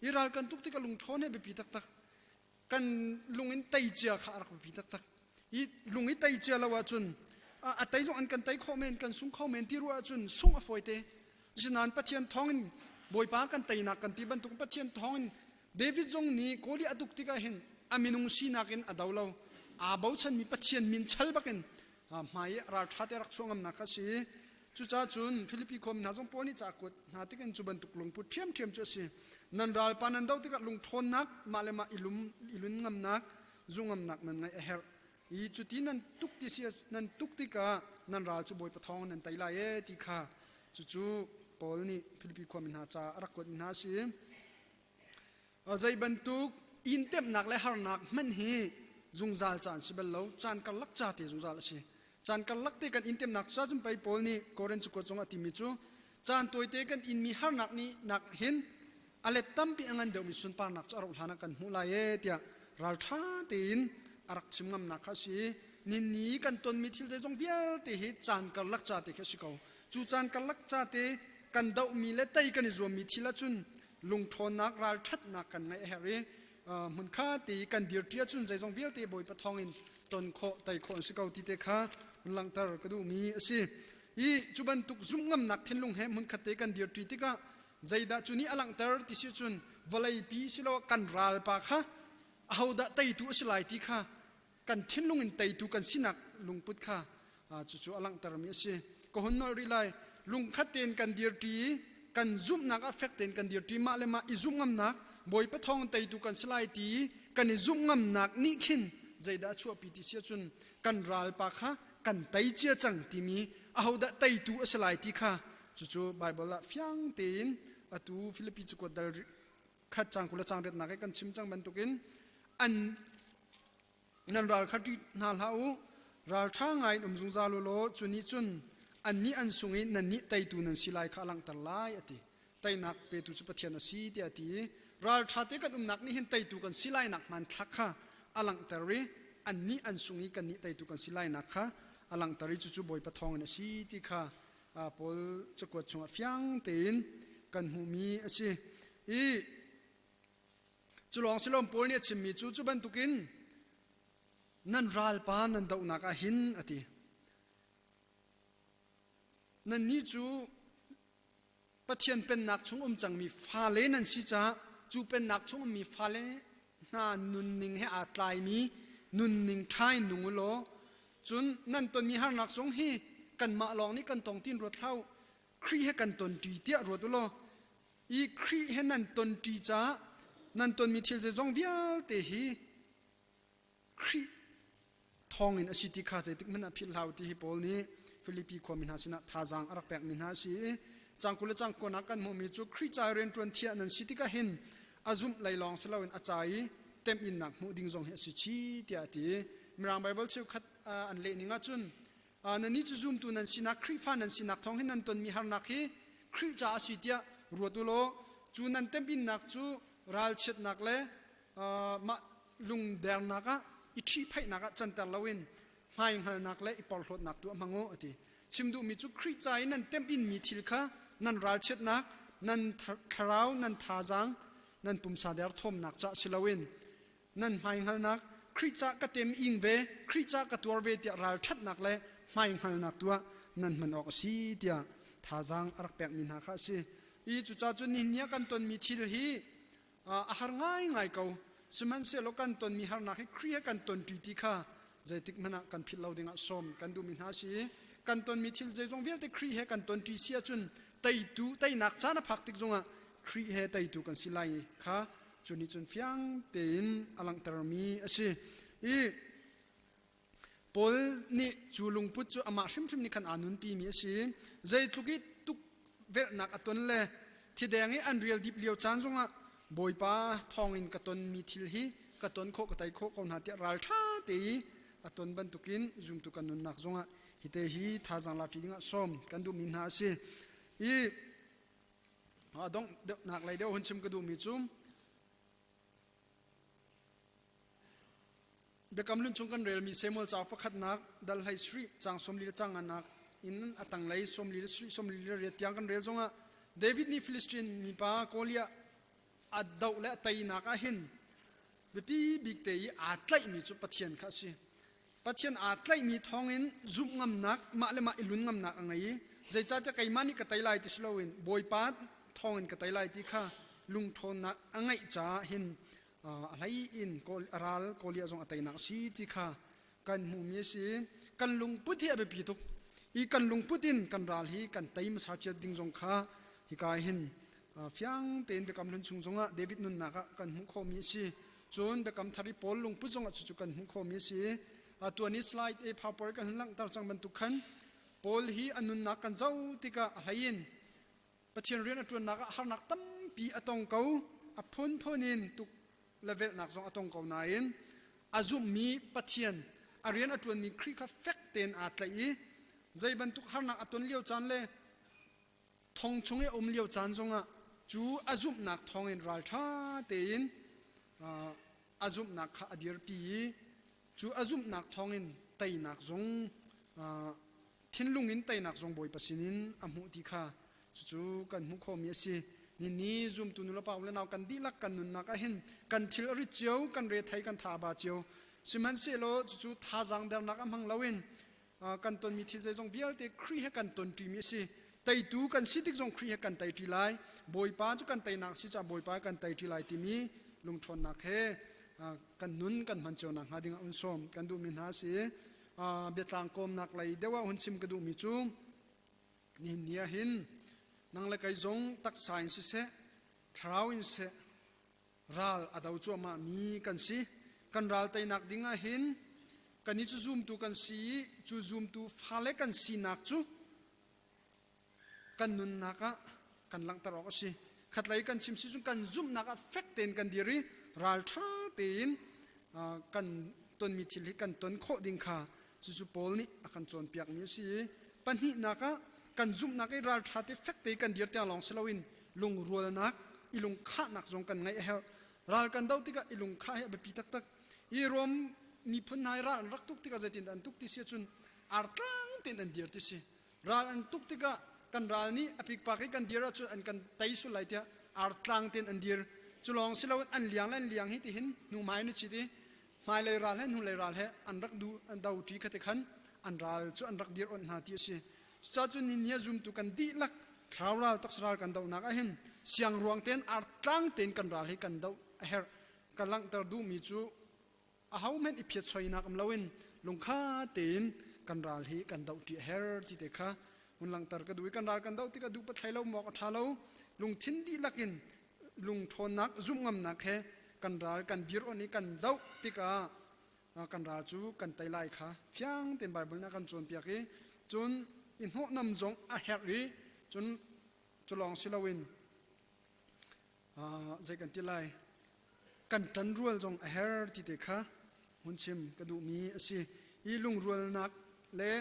อีรัลกันทุกที่ก็ลุงโทนเนี่ยไปปีตักกันลุงอินไตเจียข้ารักพิทักษ์อีลุงอินไตเจียละว่าจุนไตจงอันกันไตข้อเมนกันสุ่งข้อเมนที่รู้ว่าจุนสุ่งอฟอยเตฉะนั้นปัจเจียนท้องอินบอยปากันไตนักกันที่บรรทุกปัจเจียนท้องอินเดวิดจงนี้โกลีอดุกติกาเห็นอามินุงซีนักอินอดาวเราอาบ่าวฉันมีปัจเจียนมินชัลบักอินหมายราชาเตรักช่วงอันนักสิจุจ้าจุนฟิลิปปินส์นาจงปอนี่จากกดนาติกันจุบันตุกลุงพุทธเทียมจุสินันรัลปานันดาวติกาลุงทนนักมาเลมาอิลุนงำนักจุงงำนักนั่นไงเฮร์อีจุดที่นั่นตุกติเสียนั่นตุกติกานันรัลจุบอยปะทองนั่นไตไลเอติค่ะจู่ปอลนี่ฟิลิปปินส์มินาจารักกดมินาสิใจบันตุกอินเต็มนักและฮาร์นักมันเฮจุงจัลจานสิเบลโลจานกันลักจ่าติจุงจัลสิจานกันลักเตกันอินเต็มนักซาจุนไปปอลนี่โคเรนจุกจงอติมิจูจานตัวเตกันอินมีฮาร์นักนี่นักเห็นอะไรตั้มปีอันเดียวมิสุนปานักจะรู้หานักกันหูลายเตียรัลชาตินอารักชิมงำนักข้าสินินนี้กันตนมิทิลใจจงเวียเตหิจานกันลักจ่าเตแค่สิเขาจูจานกันลักจ่าเตกันดาวมีเล็ดไตกันจวมมิทิลจุนลุงทนนักรัลชัดนักกันไงเฮรีมุนข้าตีกันเดียร์เทียจุนใจจงเวียเตบอยปะทองอินตนโคไตโคสิเขาตีเตข้ามุนลังตารก็ดูมีสิอีจุบันตุกซุ่มงำนักทิ้งลุงเฮมุนขัดเตกันเดียร์ทีติกาใจดาจุนีอลังเตอร์ที่สิจุนวลัยปีสิโลกันรัลปาค่ะเอาดะไตตัวสิไลที่ค่ะกันทิ้งลุงอินไตตัวกันสินักลุงพุทธค่ะจู่อลังเตอร์มีสิก็หุ่นนอริไลลุงขัดเตนกันเดียร์ทีกันซุ่มนักอัฟเฟกเตนกันเดียร์ทีมาเลมาอิซุ่มงำนักบอยปะทองไตตัวกันสิไลที่กันอิซุ่มงำนักนิขินใจดาชัวปีที่สิจุนกันรัลปาค่ะกันไตเจียจังที่มีเอาดะไตตัวสิไลที่ค่ะจู่ไบเบิลละฟังเตนอตูฟิลิปปินส์ก็ดลขัดจังคุลจังเด็ดนักกันชิมจังบรรทุกินอันนั่นรัลขัดที่นาลาอูรัลช่างไงจุงซาลุโลจุนีจุนอันนี้อันสุงินันนี้ไตตูนันสิไลข้าลังตะไลอติไตนักเปตุจุปเทียนสีเดียติรัลชาเตกันนักนี่เห็นไตตูกันสิไลนักมันทักค่ะอลังตะรีอันนี้อันสุงิกันนี้ไตตูกันสิไลนักค่ะอลังตะรีจู่บอยปะทองนสีที่ค่ะพอจะกดชงฟังเต็นกันหูมีสิอีจุลองสิลมปอลเนี่ยชิมมีจู่บันตุกิน นั่นรัลปานั่นดาวนักหินอตินั่นนี่จูปะเทียนเป็นนักชงจังมีฟาเลนันสิจ้าจูเป็นนักชงมีฟาเลน่านุนนิงให้อาตลายมีนุนนิงทายนุงโลจุนนั่นตนมีหานักชงให้กันมาลองนี่กันตองตินรถเท่าครีให้กันตนตีเตียรถตุโลอีครีให้นั่นตนตีจ้านั่นตนมีเทียนเซจงเวียลเตฮีครีทองอินอสิติคาเซติกมันอภิลาวที่ฮิปอลนี้ฟิลิปปีความมินหาสินะทาจังอารักแปกมินหาสีจังกุลจังกนักกันมุมิจูคริจายเรนตรวนเทียนันสิติกาหินอาจุมไลลองสลาวินอาจายเต็มอินนักมุดิงจงเฮสิชีเตียตีมีรังไบเบิลเชื่อคัดอันเลนิงาจุนนันนี่จูจุมตูนันสินักคริฟานันสินักทองหินนันตนมีหานักฮีคริจาสิเตียรัวตุโลจูนันเต็มอินนักจูรัลเชิดนักเลมาลุงเดรนักอิชีไพนักจันตลาวินไม่หันนักเลอิปอลโหดนักตัวมังโง่ติชิมดูมีจูคริจายนันเต็มอินมีทิลค่ะนั่นรัลเชิดนักนั่นคราวนั่นทาจังนั่นปุ่มซาเดอร์ทอมนักจะสิลาวินนั่นไม่หันนักคริจาก็เต็มอิงเวคริจาก็ตัวเวทีรัลเชิดนักเลยไม่หันนักตัวนั่นมันออกสีเดียทาจังรักแปกมินหาข้าสิอีจุจ้าจุนนี่กันตนมีทิลฮีอาหารง่ายง่ายเก่าสมันเสโลกันตนมีหานักให้ครีกันตนตีติค่ะใจติกมันกันพิลเราดิ่งสมกันดูมินหาสีกันตนมีทิลใจจงเวียนแต่ครีกันตนตีเสียจุนไตตูไตนักจานะพักติกจงอ่ะครีไตตูกันสิไลค่ะจุนนี้จุนฟียงเต็นอลังตรมีอสิอีปอลนี่จูลุงพุทธจูอามาชิมนี่ขันอานุนปีมีอสิใจทุกิตุกเวนักอัตนเล่ที่แดงให้อันเรียลดิบเลียวจานจงอ่ะบอยป้าทองอินกตนมีทิลฮีกตนโคกไตโคกคนหาเตรัลชาตีกตนบรรทุกินจุมตุกันนุนนักจงอ่ะฮิเตฮีท่าจังลาติดิงอ่ะส้มกันดูมินหาสิอีดงนักเลยเดี๋ยวหุ่นชิมกระดูมีจุ่มเบกำลุนชงกันเรลมีเซมอลจากพักนักดัลไฮสตรีจางสมลีจางนักอินอัตังไลสมลีสตรีสมลีเรียตยังกันเรลจงอ่ะเดวิดนี่ฟิลิสตินมีป้าโกเลียอัดดาวและไตนักหินเบปีบิกเตยอาตไลมีจุปะเทียนข้าสิปะเทียนอาตไลมีทองอินจุงงำนักมาเลมาอิลุนงำนักอังไงใจจ้าจะไกมานี่กะไตไลติสโลวินบอยปาทองอินกะไตไลติค่ะลุงทนนักอังไงจ้าหินอะไรอินโกรัลโกเลียจงอัตไตนักสีติค่ะกันหูมีสิกันลุงพุทธิอเบปีตุกอีกันลุงพุทธินกันรัลฮีกันไตมสาเจดิงจงค่ะฮิกายหินฟียงเต็นเบกำลุนชงจงอ่ะเดวิดนุนนักกันหูโคมีสิจนเบกำทาริปอลลุงพุทธจงอ่ะจุกันหูโคมีสิตัวนี้สไลด์พาวเวอร์กันหลังตาจังบรรทุกขันปอลฮีอันนุนนักกันเจ้าติกะไหยินปะเทียนเรียนอัตวนนักหานักตั้มปีอัตองเกาอพุนพุนินตุกเลเวลนักจงอัตองเกานายินอาจุมีปะเทียนอาเรียนอัตวนมีคริกาเฟกเตนอัตเลยใจบรรทุกหานักอัตวนเลี้ยวจันเลยทองชงเออมเลี้ยวจันจงอ่ะจูอาจุนักทองอินรัลชาเตนอาจุนักขาอดีรปีจูอาจุนักทองอินไตนักจงทินลุงอินไตนักจงบอยปัสนินอมุติค่ะจูกันมุขมีสินี่จุมตุนุลปาวเลนเอากันดีลักกันนุนนักเห็นกันทิลริเจียวกันเรไทยกันทาบาเจียวสิมันเสโลจูทาจังเดนักมังลาวินกันตนมีที่ใจจงเวียลเตครีให้กันตนตรีมีสิไตตูกันสิติจงครีให้กันไตตรีไลบอยป้าจูกันไตนักสิจ่าบอยป้ากันไตตรีไลติมีลุงทนนักเฮกันนุนกันมันเจียวนักหาดิ่งอุนสมกันดูมินหาสิเบตางกอมนักเลยเดี๋ยวว่าหุ่นซิมกระดูมิจูนี่เนียหินนังเลกัยจงตักสายสิเสทราวอินเสรัลอดาวจัวมามีกันสิกันรัลไตนักดิ่งหินกันนี่จูซูมตูกันสิจูซูมตูฟ้าเล็กันสินักจูกันนุนนักกันลังตรอกสิขัดไหลกันชิมสิจุกันซุมนักเฟกเตนกันดีรีรัลท่าเตนกันต้นมีทิลกันต้นโคดิงค่ะจู่ๆปอลนี่อาการโจนเปียกมีสิปัญหานักกันซุ่มนักไอ้ราชาที่เฟกเตกันเดียร์เตียงลองเซลวินลุงรัวนักอีลุงข้านักจงกันไงเฮลราลกันดาวติกะอีลุงข้าเฮแบบปีตักอีรวมมีพันนายรารักตุกติกะจะตินอันตุกติเสียจุนอาร์ตังตินอันเดียร์ติสิราลอันตุกติกะกันราลนี่อภิกปากกันเดียร์จุนอันกันไตสุไลเตียอาร์ตังตินอันเดียร์จุลองเซลวินอันเลียงฮิติหินนูไม้นี่ชิติ mai le ral hen hu le ral he an rak du an dau ti khate khan an ral chu an rak dir on ha ti si cha chu nin nia zum tu kan di lak thawral tak sral kan dau nak a hin siang ruang ten ar tlang ten kan ral hi kan dau a her kalang tar du mi chu a hau men i phiat choina kam lawin lungkha ten kan ral hi kan dau ti her ti te kha mun lang tar ka du kan ral kan dau ti ka du pa thailo mo ka thalo lung thin di lakin lung thon nak zum ngam nak he kan ral kan dir oni kan dau ti ka kan ral chu kan tai lai kha fyang ten bible na kan chon pia ki chun in ho nam jong a her ri chun chulong silawin zai kan ti lai kan tan rual jong a her ti te kha hun chim ka du mi asi i lung rual nak le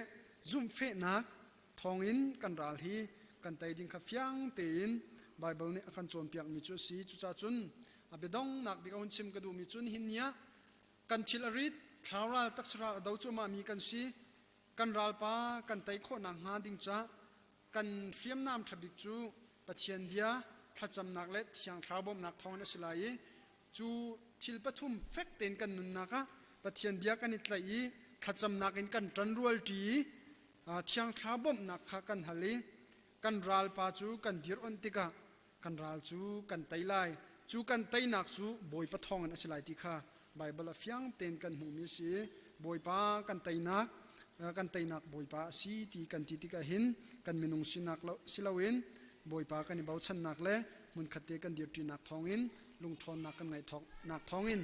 zum fe nak thong in kan ral hi kan tai ding kha fyang tein bible ne akan chon piak mi chu si chu cha chun abedong nak bi hun chim ka du mi chun hin nia kan thil arit thawral taksra do chu ma mi kan si kan ral pa kan tai kho na nga ding cha kan fiam nam thabik chu pathian dia thacham nak le thiang thlabom nak thong na silai chu thil pathum fek ten kan nun naka pathian dia kan itlai thacham nak in kan tran rual ti thiang thlabom nak kha kan hali kan ral pa chu kan dir on tika kan ral chu kan tailai chu kan tainak chu boi pa thong na silai ti kha bible a fyang ten kan hu mi si boi pa kan tainak boi pa si ti kan ti tika hin kan minung sinak lo silawin boi pa kan i bau chan nak le mun khate kan dir ti nak thongin lung thon nak kan ngai thok nak thongin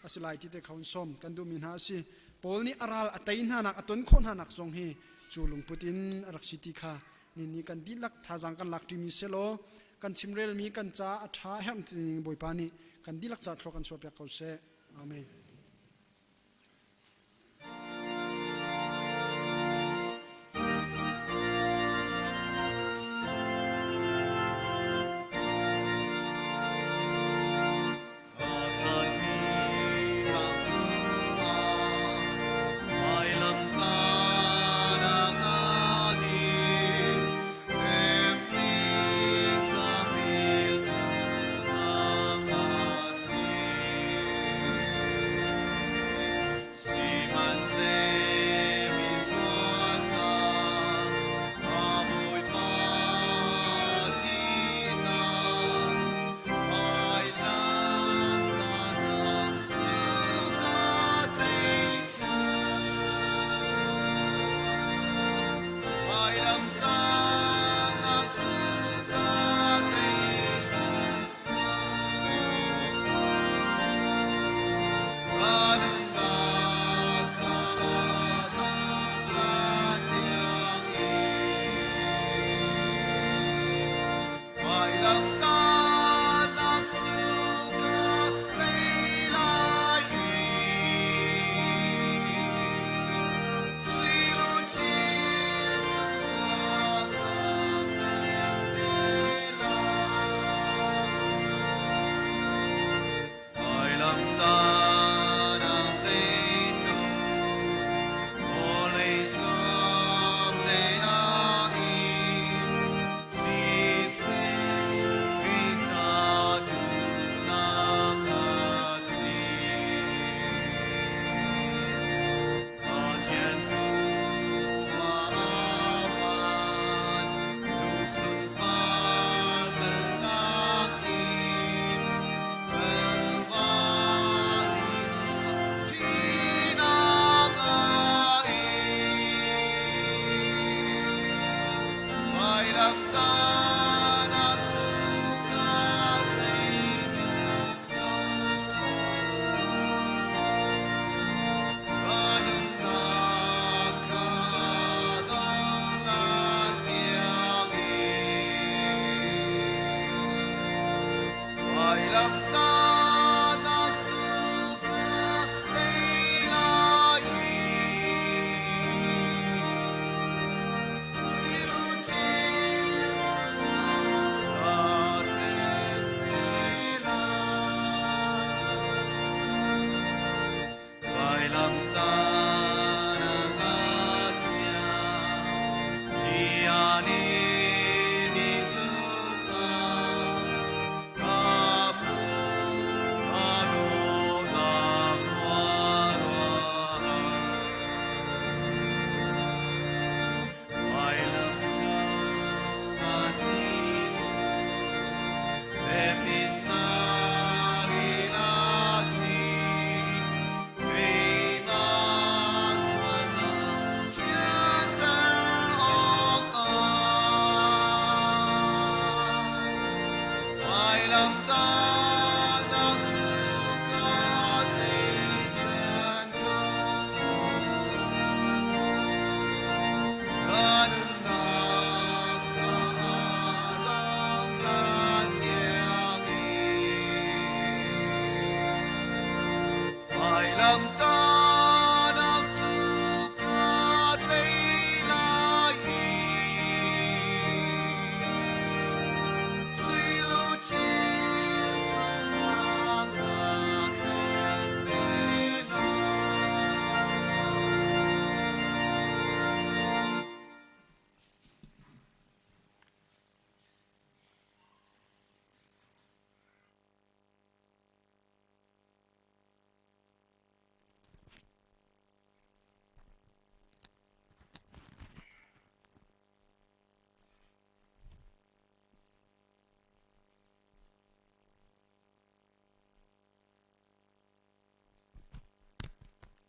asilai ti te khaun som kan du min ha si pol ni aral atain ha nak aton khon ha nak song hi chu lung putin arak city kha ni kan dilak thajang kan lak ti mi selo kan chimrel mi kan cha atha hem tin boi pa ni kan dilak cha thlo kan so pya kau se amen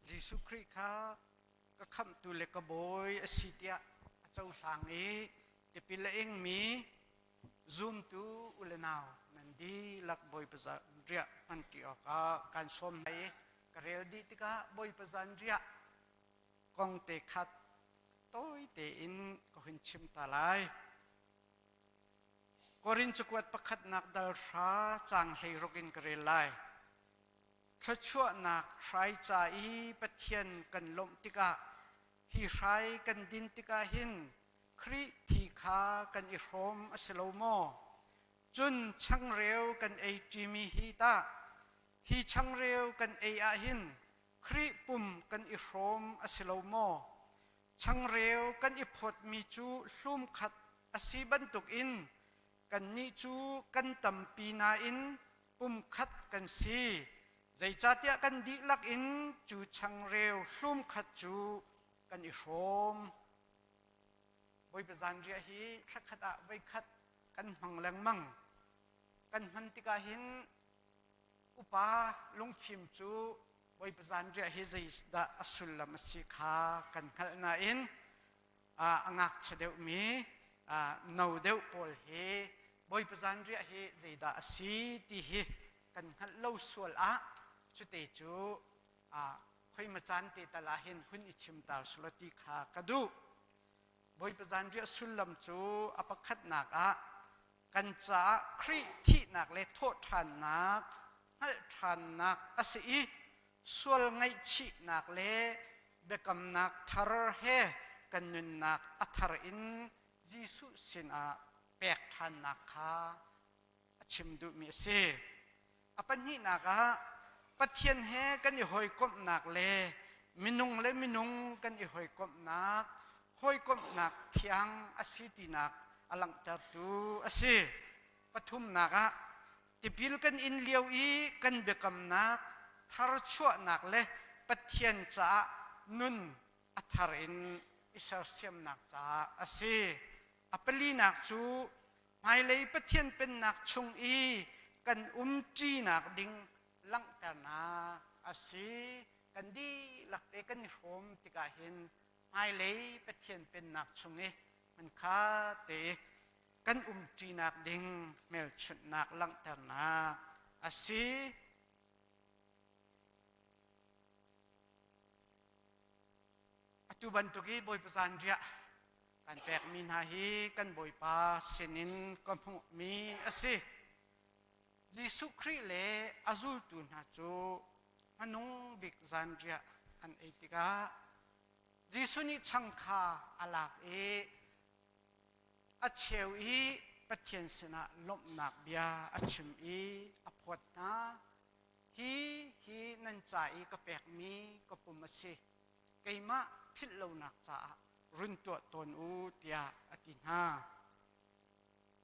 ยิสุคริสต์ค่ะก็คำตุเลกบอยสิเตียเจ้าหางนี้จะเป็นเองมีซูมตูอุลนาวนั่นดีลักบอยประจันเรียมันเกี่ยวกับการสมให้กระเรียดีติกาบอยประจันเรียกองเตะขัดต้อยเตอินก็เห็นชิมตาลายกอรินจุกวัดประคัดนักดาราจางให้รกินกระเรียลายถ้าชั่วนักใครใจปะเทียนกันลมติกาฮีใครกันดินติกาหินคริทีขากันอิโรมอสโลโมจุนช่างเร็วกันไอจิมีฮีตาฮีช่างเร็วกันไออาหินคริปุ่มกันอิโรมอสโลโมช่างเร็วกันอิพดมีจูลุ่มขัดอสีบันตุกอินกันนิจูกันตัมปีนาอินปุ่มขัดกันซีใจจัดยากันดีลักอินจูช่างเร็วลุ่มขัดจูกันอิโรมบอยประจันเรียฮีสักขัดอะไว้ขัดกันมังแรงมังกันมันติกาหินอุปาลงฟิมจูบอยประจันเรียฮีใจดาอสุลลมัสิขากันขัดนาอินงักเฉดมีนาวเดวปอลเฮบอยประจันเรียฮีใจดาอสีที่เฮกันขัดเล่าสวลอะจุดเตจูค่อยมาจันเตตลาหินหุ่นอิชิมตาสุลติขากระดูบอยประจันเรียสุลลัมจูอปคัดนักกันจะครีที่นักเลโทษทานนักให้ทานนักอาศัยส่วนไงชีนักเลเบกำนักทาร์เฮกันนุนนักอัทารินยิสุสินแปกทานนักขาชิมดูมีเสอปัญญีนักปะเทียนเฮกันอีหอยกบนักเลมินุงเลมินุงกันอีหอยกบนักหอยกบนักเทียงอาศิตินักอลังตาตูอาศิปทุมนักติพิลกันอินเลียวอีกันเบกำนักทารชั่วนักเลปะเทียนจ้านุนอัทารินอิสร์เซียมนักจ้าอาศิอปลีนักจูไม่เลยปะเทียนเป็นนักชงอีกันจีนักดิงลังตานาอาศิกันดีหลักเตกันโฮมติกาเห็นไม่เลยปะเทียนเป็นนักชงเอมันข้าเตกันจีนักดิงเมลชุดนักลังตานาอาศิอตุบันตุกีบอยประจันเรียกันแปกมินาฮีกันบอยปาเซนินกันพงมีอาศิยิสุคริเลอาซุลตุนาจูมนุงบิกจันเรียอันเอติกายิสุนิชังคาอลากเออาเชวอีปะเทียนสนะลมนักเบียอาชิมอีอพอดนาฮีนันใจก็แปกมีก็ปุ่มสิไกมะพิลลนักจ่ารุนตัวตนอูเตียอตินา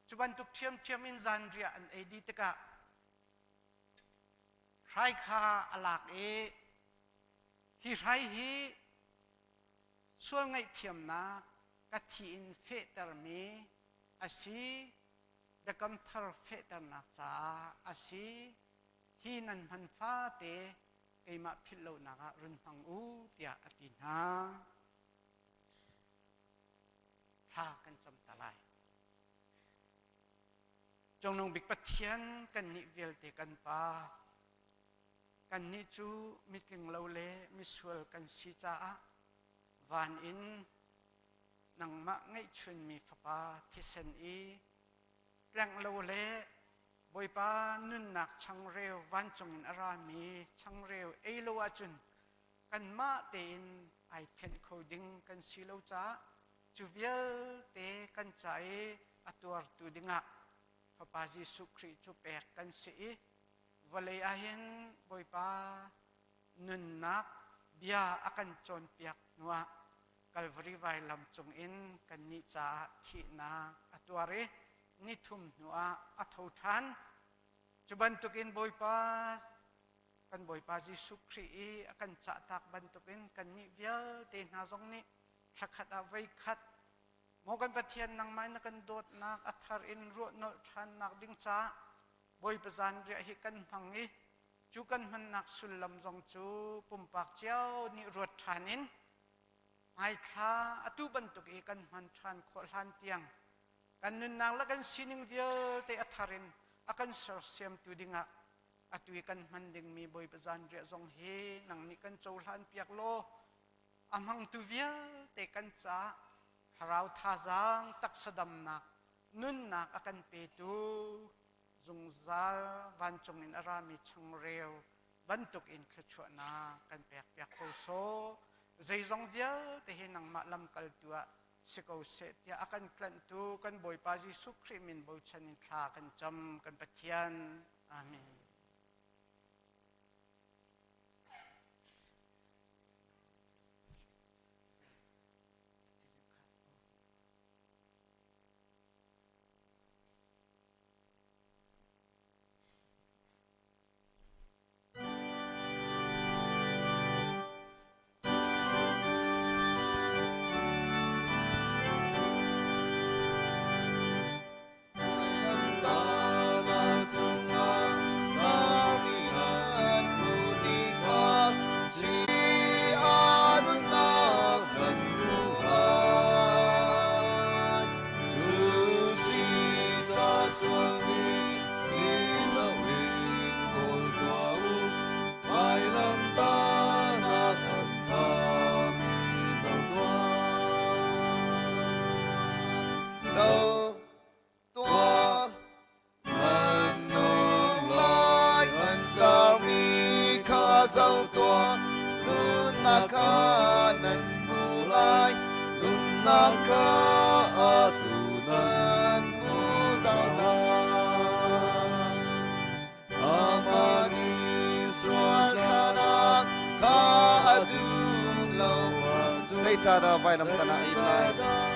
จุบันทุกเทียมอินจันเรียอันเอดีตกะไรคาอลากเอฮีไรฮีส่วนไงเทียมนะกะทีอินเฟตร์มีอาศัยเด็กกำทาร์เฟตร์นักจ้าอาศัยฮีนันพันฟ้าเตไอมาพิลโลนักรุนพังอูเตียอตินาทากันจำตะไลจงนงบิกปะเทียนกันนิเวลเตกันปากันนิจูมิตลิงเลวเลมิสวลกันสิจ้าวานอินนังมะไงชุนมีฟ้าที่เซนอีแกล้งเลวเลบอยปานุนนักช่างเร็ววันจงอินอารามีช่างเร็วเอโลอาจุนกันมาเตนไอเทนโคดิ้งกันสิโลจ้าจูเวลเตกันใจอตัวตูดิงะพระปาจิสุคริจูเปกกันสีวลัยอาหินบอยปานุนนักเบียอากันจนเปียกนัวกัลวรีไวลำจงอินกันนิจาทีนาอตัวเรนิทุมนัวอัฐทันจุบันตุกินบอยปากันบอยปาจิสุครีอากันจัตักบันตุกินกันนิเวลเตนาจงนี้สักขัดเอาไว้ขัดโมกันปะเทียนนังไม้นักันโดดนักอัฐารินรัวโนชันนักดิ้งจ้าบอยประจันเรียกกันพังนี้ chú cần mình nạc xuân lâm dòng chú bùm bạc chéo ni ruột tràn in mai tha atu ban tục e kan man than khol han tiang kan nun nang la kan sining vial te atharin akan sar siam tu dinga atu kan man ding mi boy bazan re zong he nang ni kan chol han piak lo amang tu vial te kan cha harau tha zang tak sadam nak nun nak akan pe tu zung zal van chong in arami chung reu ban tuk in khchua na kan pek pek ko so zai zong vial te he nang ma lam kal tua sikau se tia akan klan tu kan boy pa Jesu Christ min bo chan in tha kan cham kan pathian amen cha da vai lam tana in lai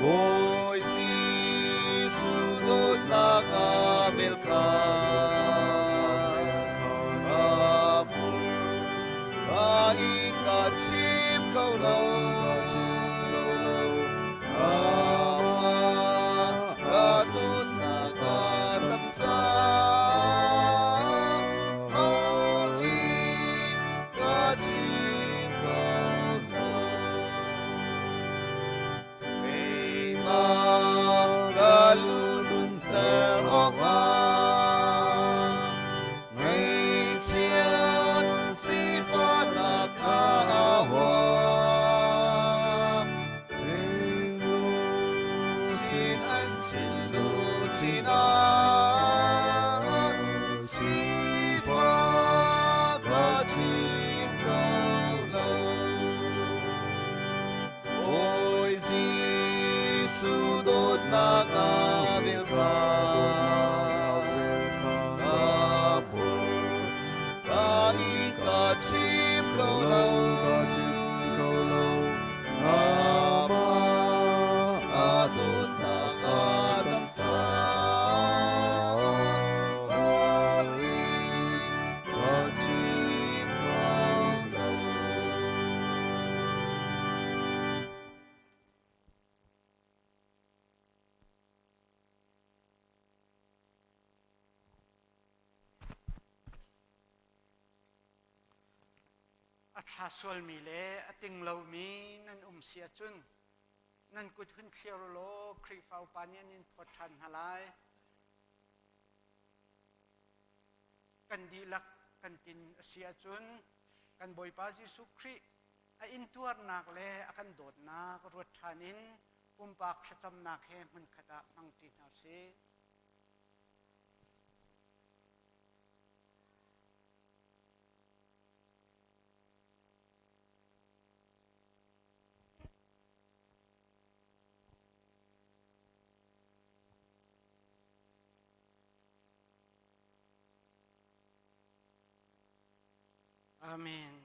Ôi Giêsu đốt naga belka Ka ika chim câu lâu Ka đốt naga tâm cha Ôi ka chim câu lâu Galunun teroka Ngayon sifana kawa Sin an sin lu sina Sifa kachim kaulau Ôi Giêsu đốt naga belka Ka ika chim câu lâu Ka đốt naga tâm cha Ka chim câu lâu Atha sual mi le ating lo mi nan sia chun nan kut hun thlir lo khri fau panian in pothan halai kan di lak kan tin sia chun kan boi pa Jesu Khri a in tuar nak le akan dot nak ruat thanin pumpak thacham nak he mun khata mang tin ha se Amen.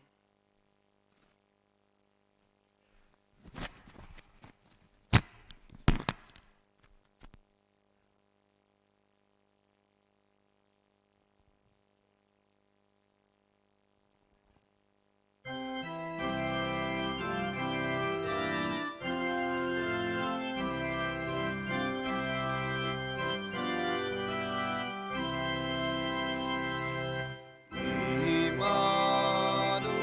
Immanuel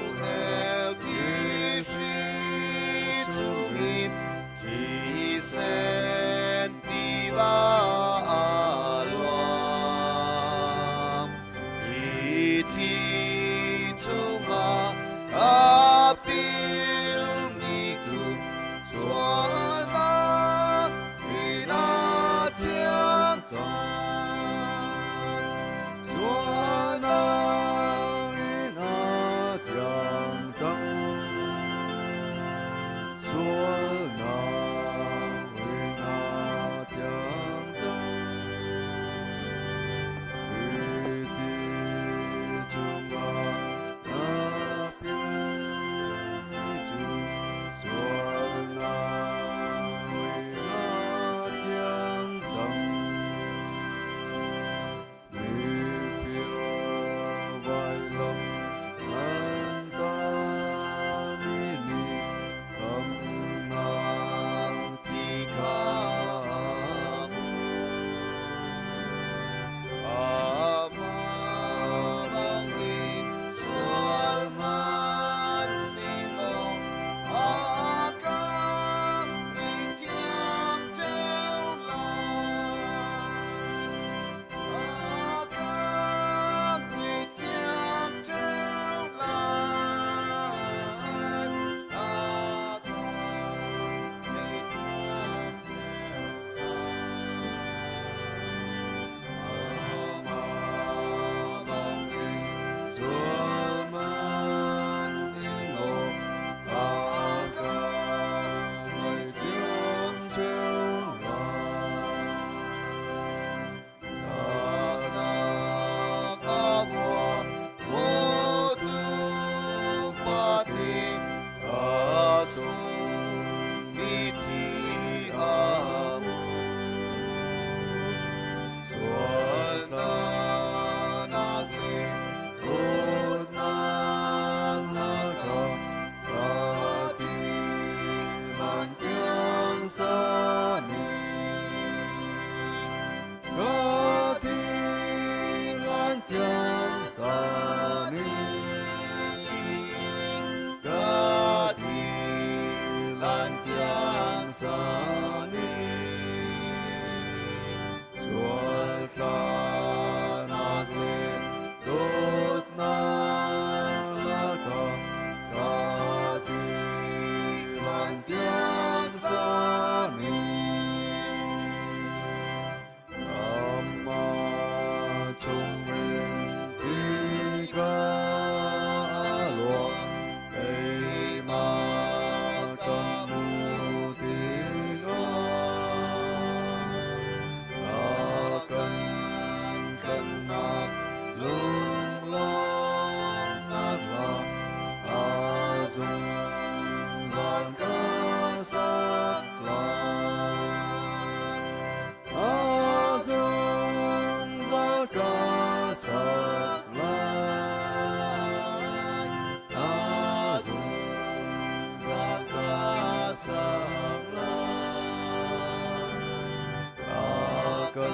cần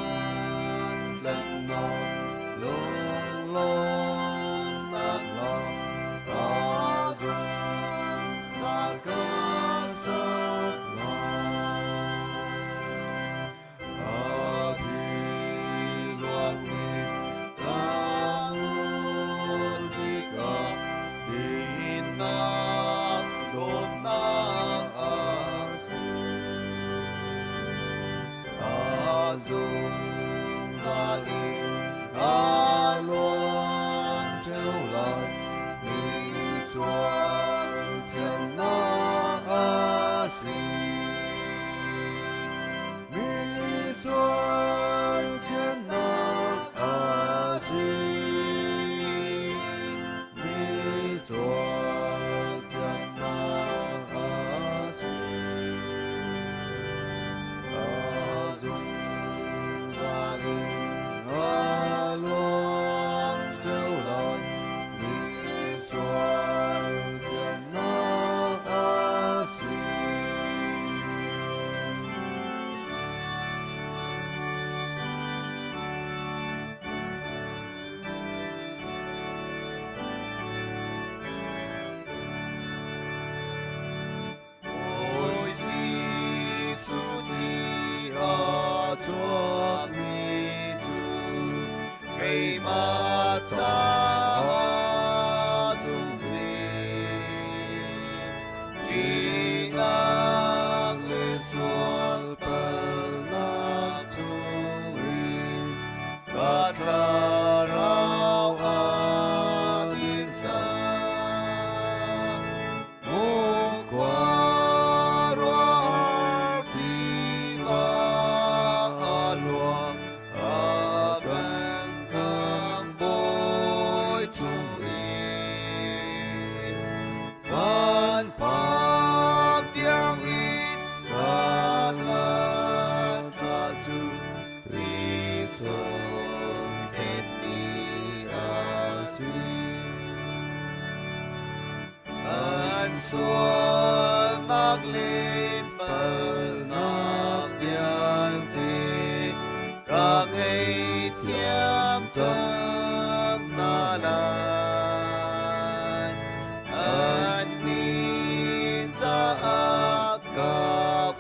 lần non lung lung nát lòng ta dùng ta cơ sốt lòng ta thì loạn nghi ta luôn đi cả đi nát đốt nát dùng gia đình ta luôn theo lời đi xuân thiên na si mi xuân thiên na si mi xuân thiên na si dùng gia đình luôn theo lời đi xuân thiên na si ôi Giêsu thì ở chuộc mi tu ngày mà ta dùng đi chỉ là lên xuống bờ nát chuối cả ra rau ăn tin rằng một quả roa đi vào luồng akan kamboy tuwid kan pagtiang it kan latatu trisong etni aswi an suan naglimpal nagyanti các ngày thiam chân na lai an min za ka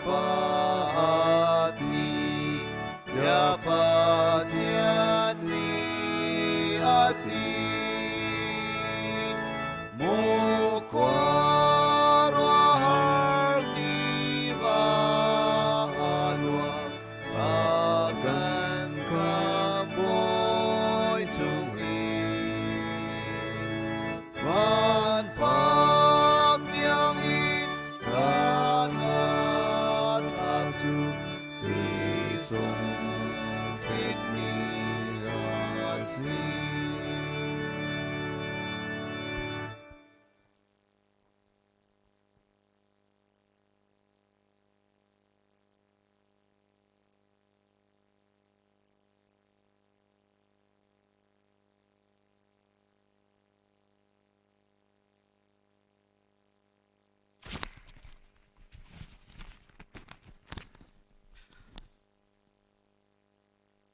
fa thi ya pa thian ni at ni mo kwa ro har ni va luang akan kamboy tuwid man pagtiang it kan latatu trisong etni aswi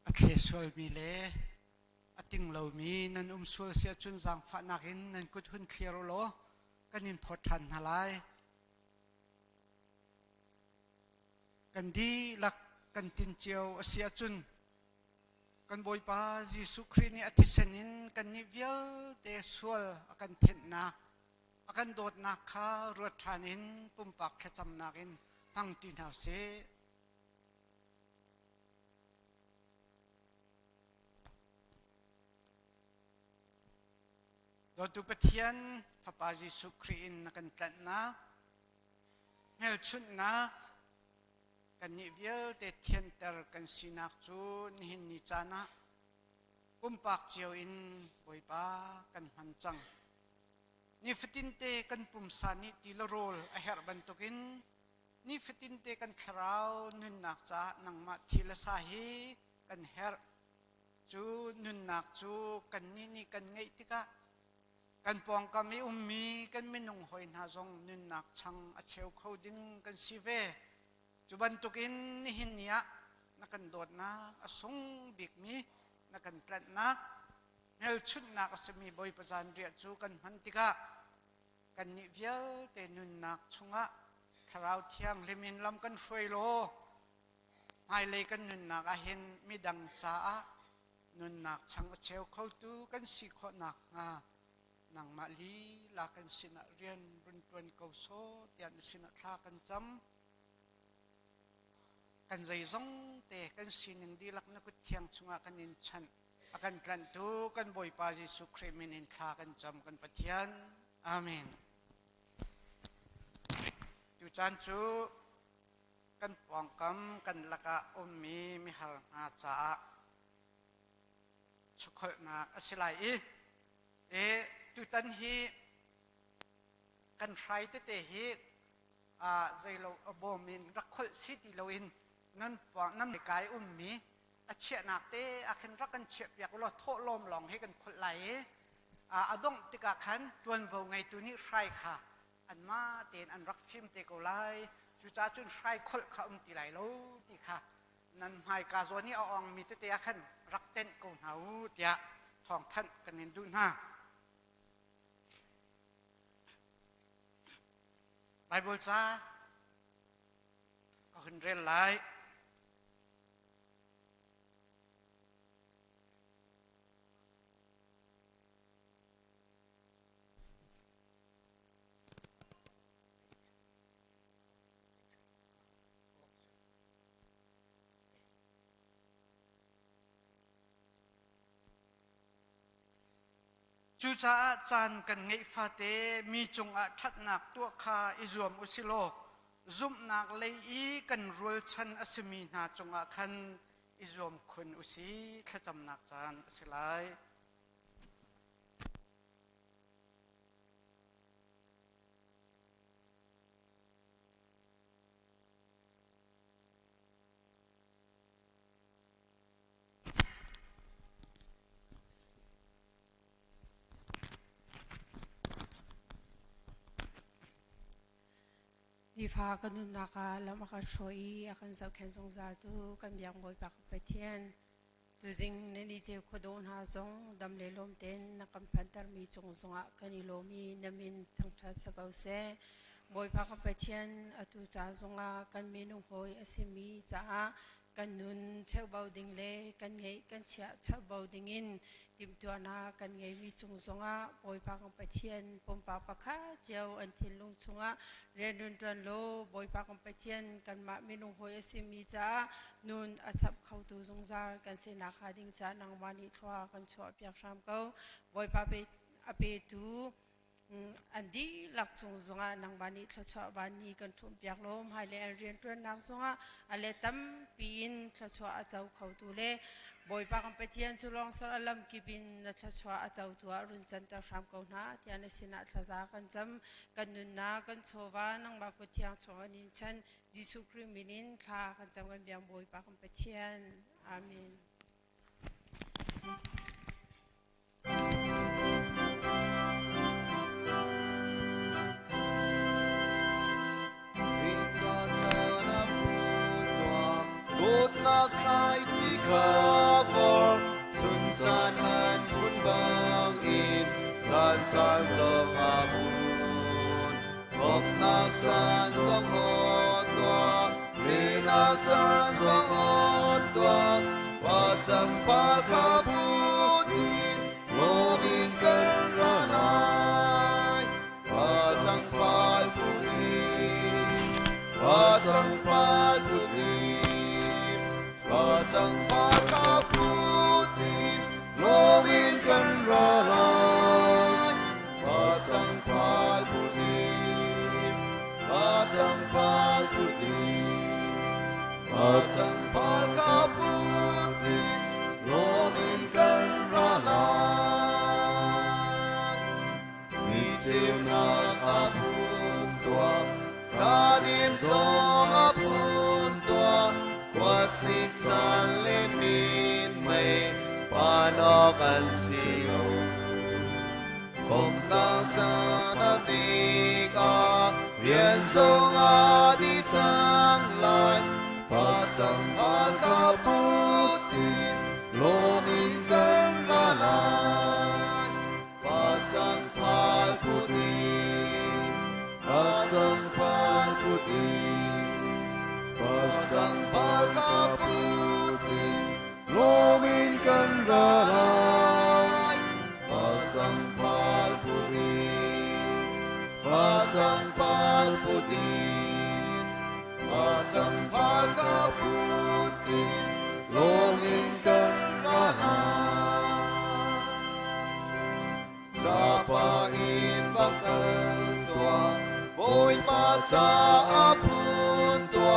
Atlesual mi le ating lo mi nan sual sia chun zang fa nakin nan kut hun clear lo kanin photan halai kan di lak kan tin chiao sia chun kan boy pa Jesu Christ ni atisanin kan ni vial te sual akan thet nak akan dot nak kha ruat thanin pumpak khacham nakin phang tin hau se do tu pathian papa Jesu Christ na kan tlat na ngel chut na kan ni vial te thian ter kan sinak chu ni hin ni chana pumpak chiao in boy pa kan han chang ni fitin te kan pum sani ti la rol a her ban tokin ni fitin te kan thrau nun nak cha nang ma thila sa hi kan her chu nun nak chu kan ni kan ngei tika kan pong kami ummi kan minung hoi na zong nun nak chang a cheu khoding kan sive chuban tukin ni hin nia นักกันโดดนักอสงบิกมีนักกันตลัดนักเฮลชุดนักสมีบอยประจานเรียจูกันพันติกะกันนิเวลเตนุนนักชุงะคราวเที่ยงเลมินลำกันฟวยโลไม่เลยกันนุนนักเห็นมีดังจ้านุนนักช่างเชลเขาตูกันสิขอนักงานางมาลีลากันสินะเรียนรุนตวนเกาโซเตียนสินะทากันจำกันใจจงเตะกันสินิงดีลักนักเที่ยงชุงะกันนินชันอากันกันตูกันบอยปาจิสุครีมินินทากันจำกันปะเทียนอาเมนจูจันจูกันปองกำกันละกะอมมีมิฮัลนาจาชุกขนาอสิไลจูตันฮีกันไฟเตะฮีใจเราบ่มินรักคนสิติเราอินนั่นปองนั่นในกายอมมีอาเชียนักเตะอาคันรักกันเชียบอยากเราโทษลมหลงให้กันคนไหลอาดงติกาขันจวนวงไงตัวนี้ไฟค่ะอันมาเตียนอันรักฟิล์มเตกไลจูจ้าจุนไฟคนเขาตีไหลโลติค่ะนั่นหายกาโซนี้เอาองมีเตะขันรักเต้นกูหาเตียทองท่านกันเห็นดูหน้าไบเบิลจ้าก็เห็นเรียนไลจูจ้าจานกันไงฟาเตมีจงอาทัดนักตัวคาอิจวมอุสิโลซุมนักเลยอีกันรัวชันอสมีนาจงอาคันอิจวมคนอุสิขจำนักจานอสิไลดีฟ้ากันนุนนักแล้วมากันช่วยอากันสาวแขนสงสารตูกันยังบ่อยปากไปเทียนตัวจริงในนี้เจ้าขดอนหาสงดำเลลมเต้นนักกำพันตรมีจงสงะกันนิโลมีนมินทั้งทัศกาวเสบ่อยปากไปเทียนอตุจ่าสงะกันเมนุหอยอสิมีจ่ากันนุนเช่าเบาดิ่งเล่กันไงกันเชี่ยเช่าเบาดิ่งอินติมตัวนากันไงมีจงสงะบ่อยปากไปเทียนปมปาปะคะเจ้าอันทินลุงสงะเรียนรุนรันโลบ่อยปากไปเทียนกันมาเมนุหอยอสิมีจ่านุนอาศับเข้าตูสงสารกันเสนาคาดิ่งจ่านางวานิทว่ากันชอบอยากชามเก้าบ่อยปากไปอเปตูอันดีหลักจงสงะนางบานิทชอบานีกันทุ่มเปียกลมหายเลยเรียนตัวนักสงะอะไรตั้มปีนทชอบอาเจ้าเขาตูเล่บ่อยปากไปเทียนสุลองสารลำกิบินนัทชอบอาเจ้าตัวรุนจันทร์ฟรามเกาหน้าที่อันสินะทศกันจำกันนุนนากันโชวานังบากุเทียงชวนินชันจิสุคริมินินทากันจำกันเบียงบ่อยปากไปเทียนอาเมนkhai chỉ khá vọng xuân chan han bún bang in san chan dòng a bún bom nak chan dòng hot doa tri nak chan dòng hot doa và chẳng pa kha bút in lo min kan ra nai và chẳng pa bút in và chẳng pa bút in chẳng pa ka putin lovin kan ra lai chẳng pa putin chẳng pa putin chẳng pa ka putin lovin kan ra lai mi chim na ka pun tua ka dim song a pun tua qua xin chan lên min mây pano kan siyo kong tang chan a đi ka rian song a đi chang lai pha chang a ka จะพูนตัว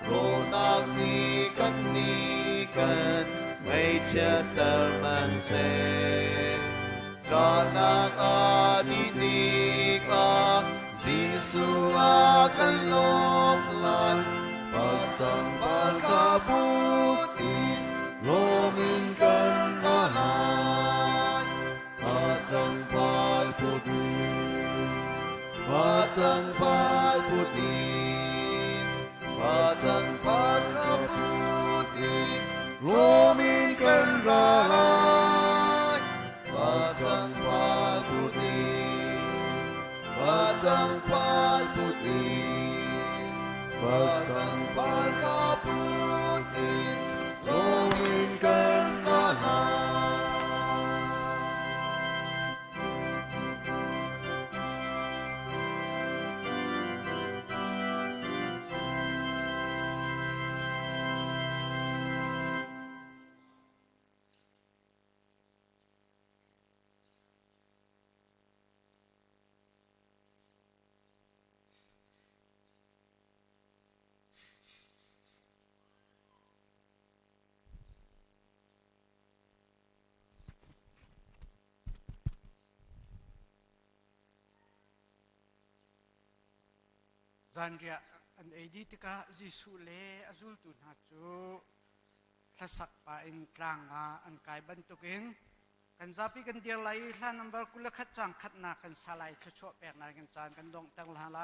โรนักนี้กันไม่เชื่อเติมมันเสจากนักอาดีนี้ก็สิสุอากันลบลันปัจจังบาลกาบุติโลมินกันละลายปัจจังบาลพุทธิปัจจังบาลพุทธิปัจจังบาลกาบุติโลมินกันละลายปัจจังบาลพุทธิปัจจังบาลพุทธิปัจจังบาลกาบุติโลมินกันละลายจันเรียอันเอดีติกาจิสุเลอจุลตุนฮัจูทัศักปะอินกลางอันกายบันตุกินกันจับปีกันเดียร์ไล่ลานัมเบอร์กุลขัดจังขัดนากันสลายชั่วแปลกนายกันจานกันดงตังลาไล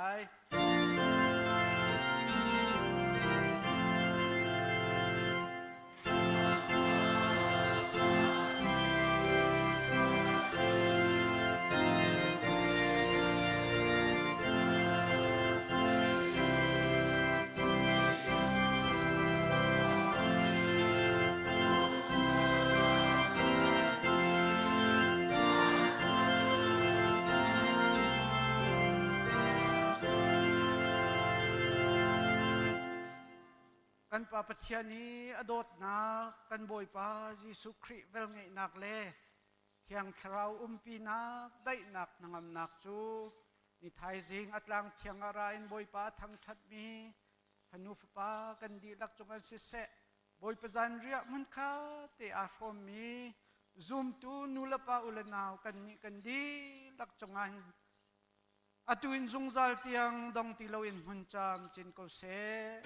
กันปาปเทียนี้อดดนากันบอยปาจิสุครีเวลไงนักเลเฮียงทราวปีนักได้นักนางนักจูนิทายจิงอัตลังเทียงอะไรบอยปาทั้งชัดมีฟนุฟปากันดีลักจงกันสิเสบอยปจันเรียมันข้าเตอาฟอมีซุมตูนุลปาอุลนาวกันนี่กันดีลักจงกันatuin zungzal tiang dong tilawin huncam chin ko se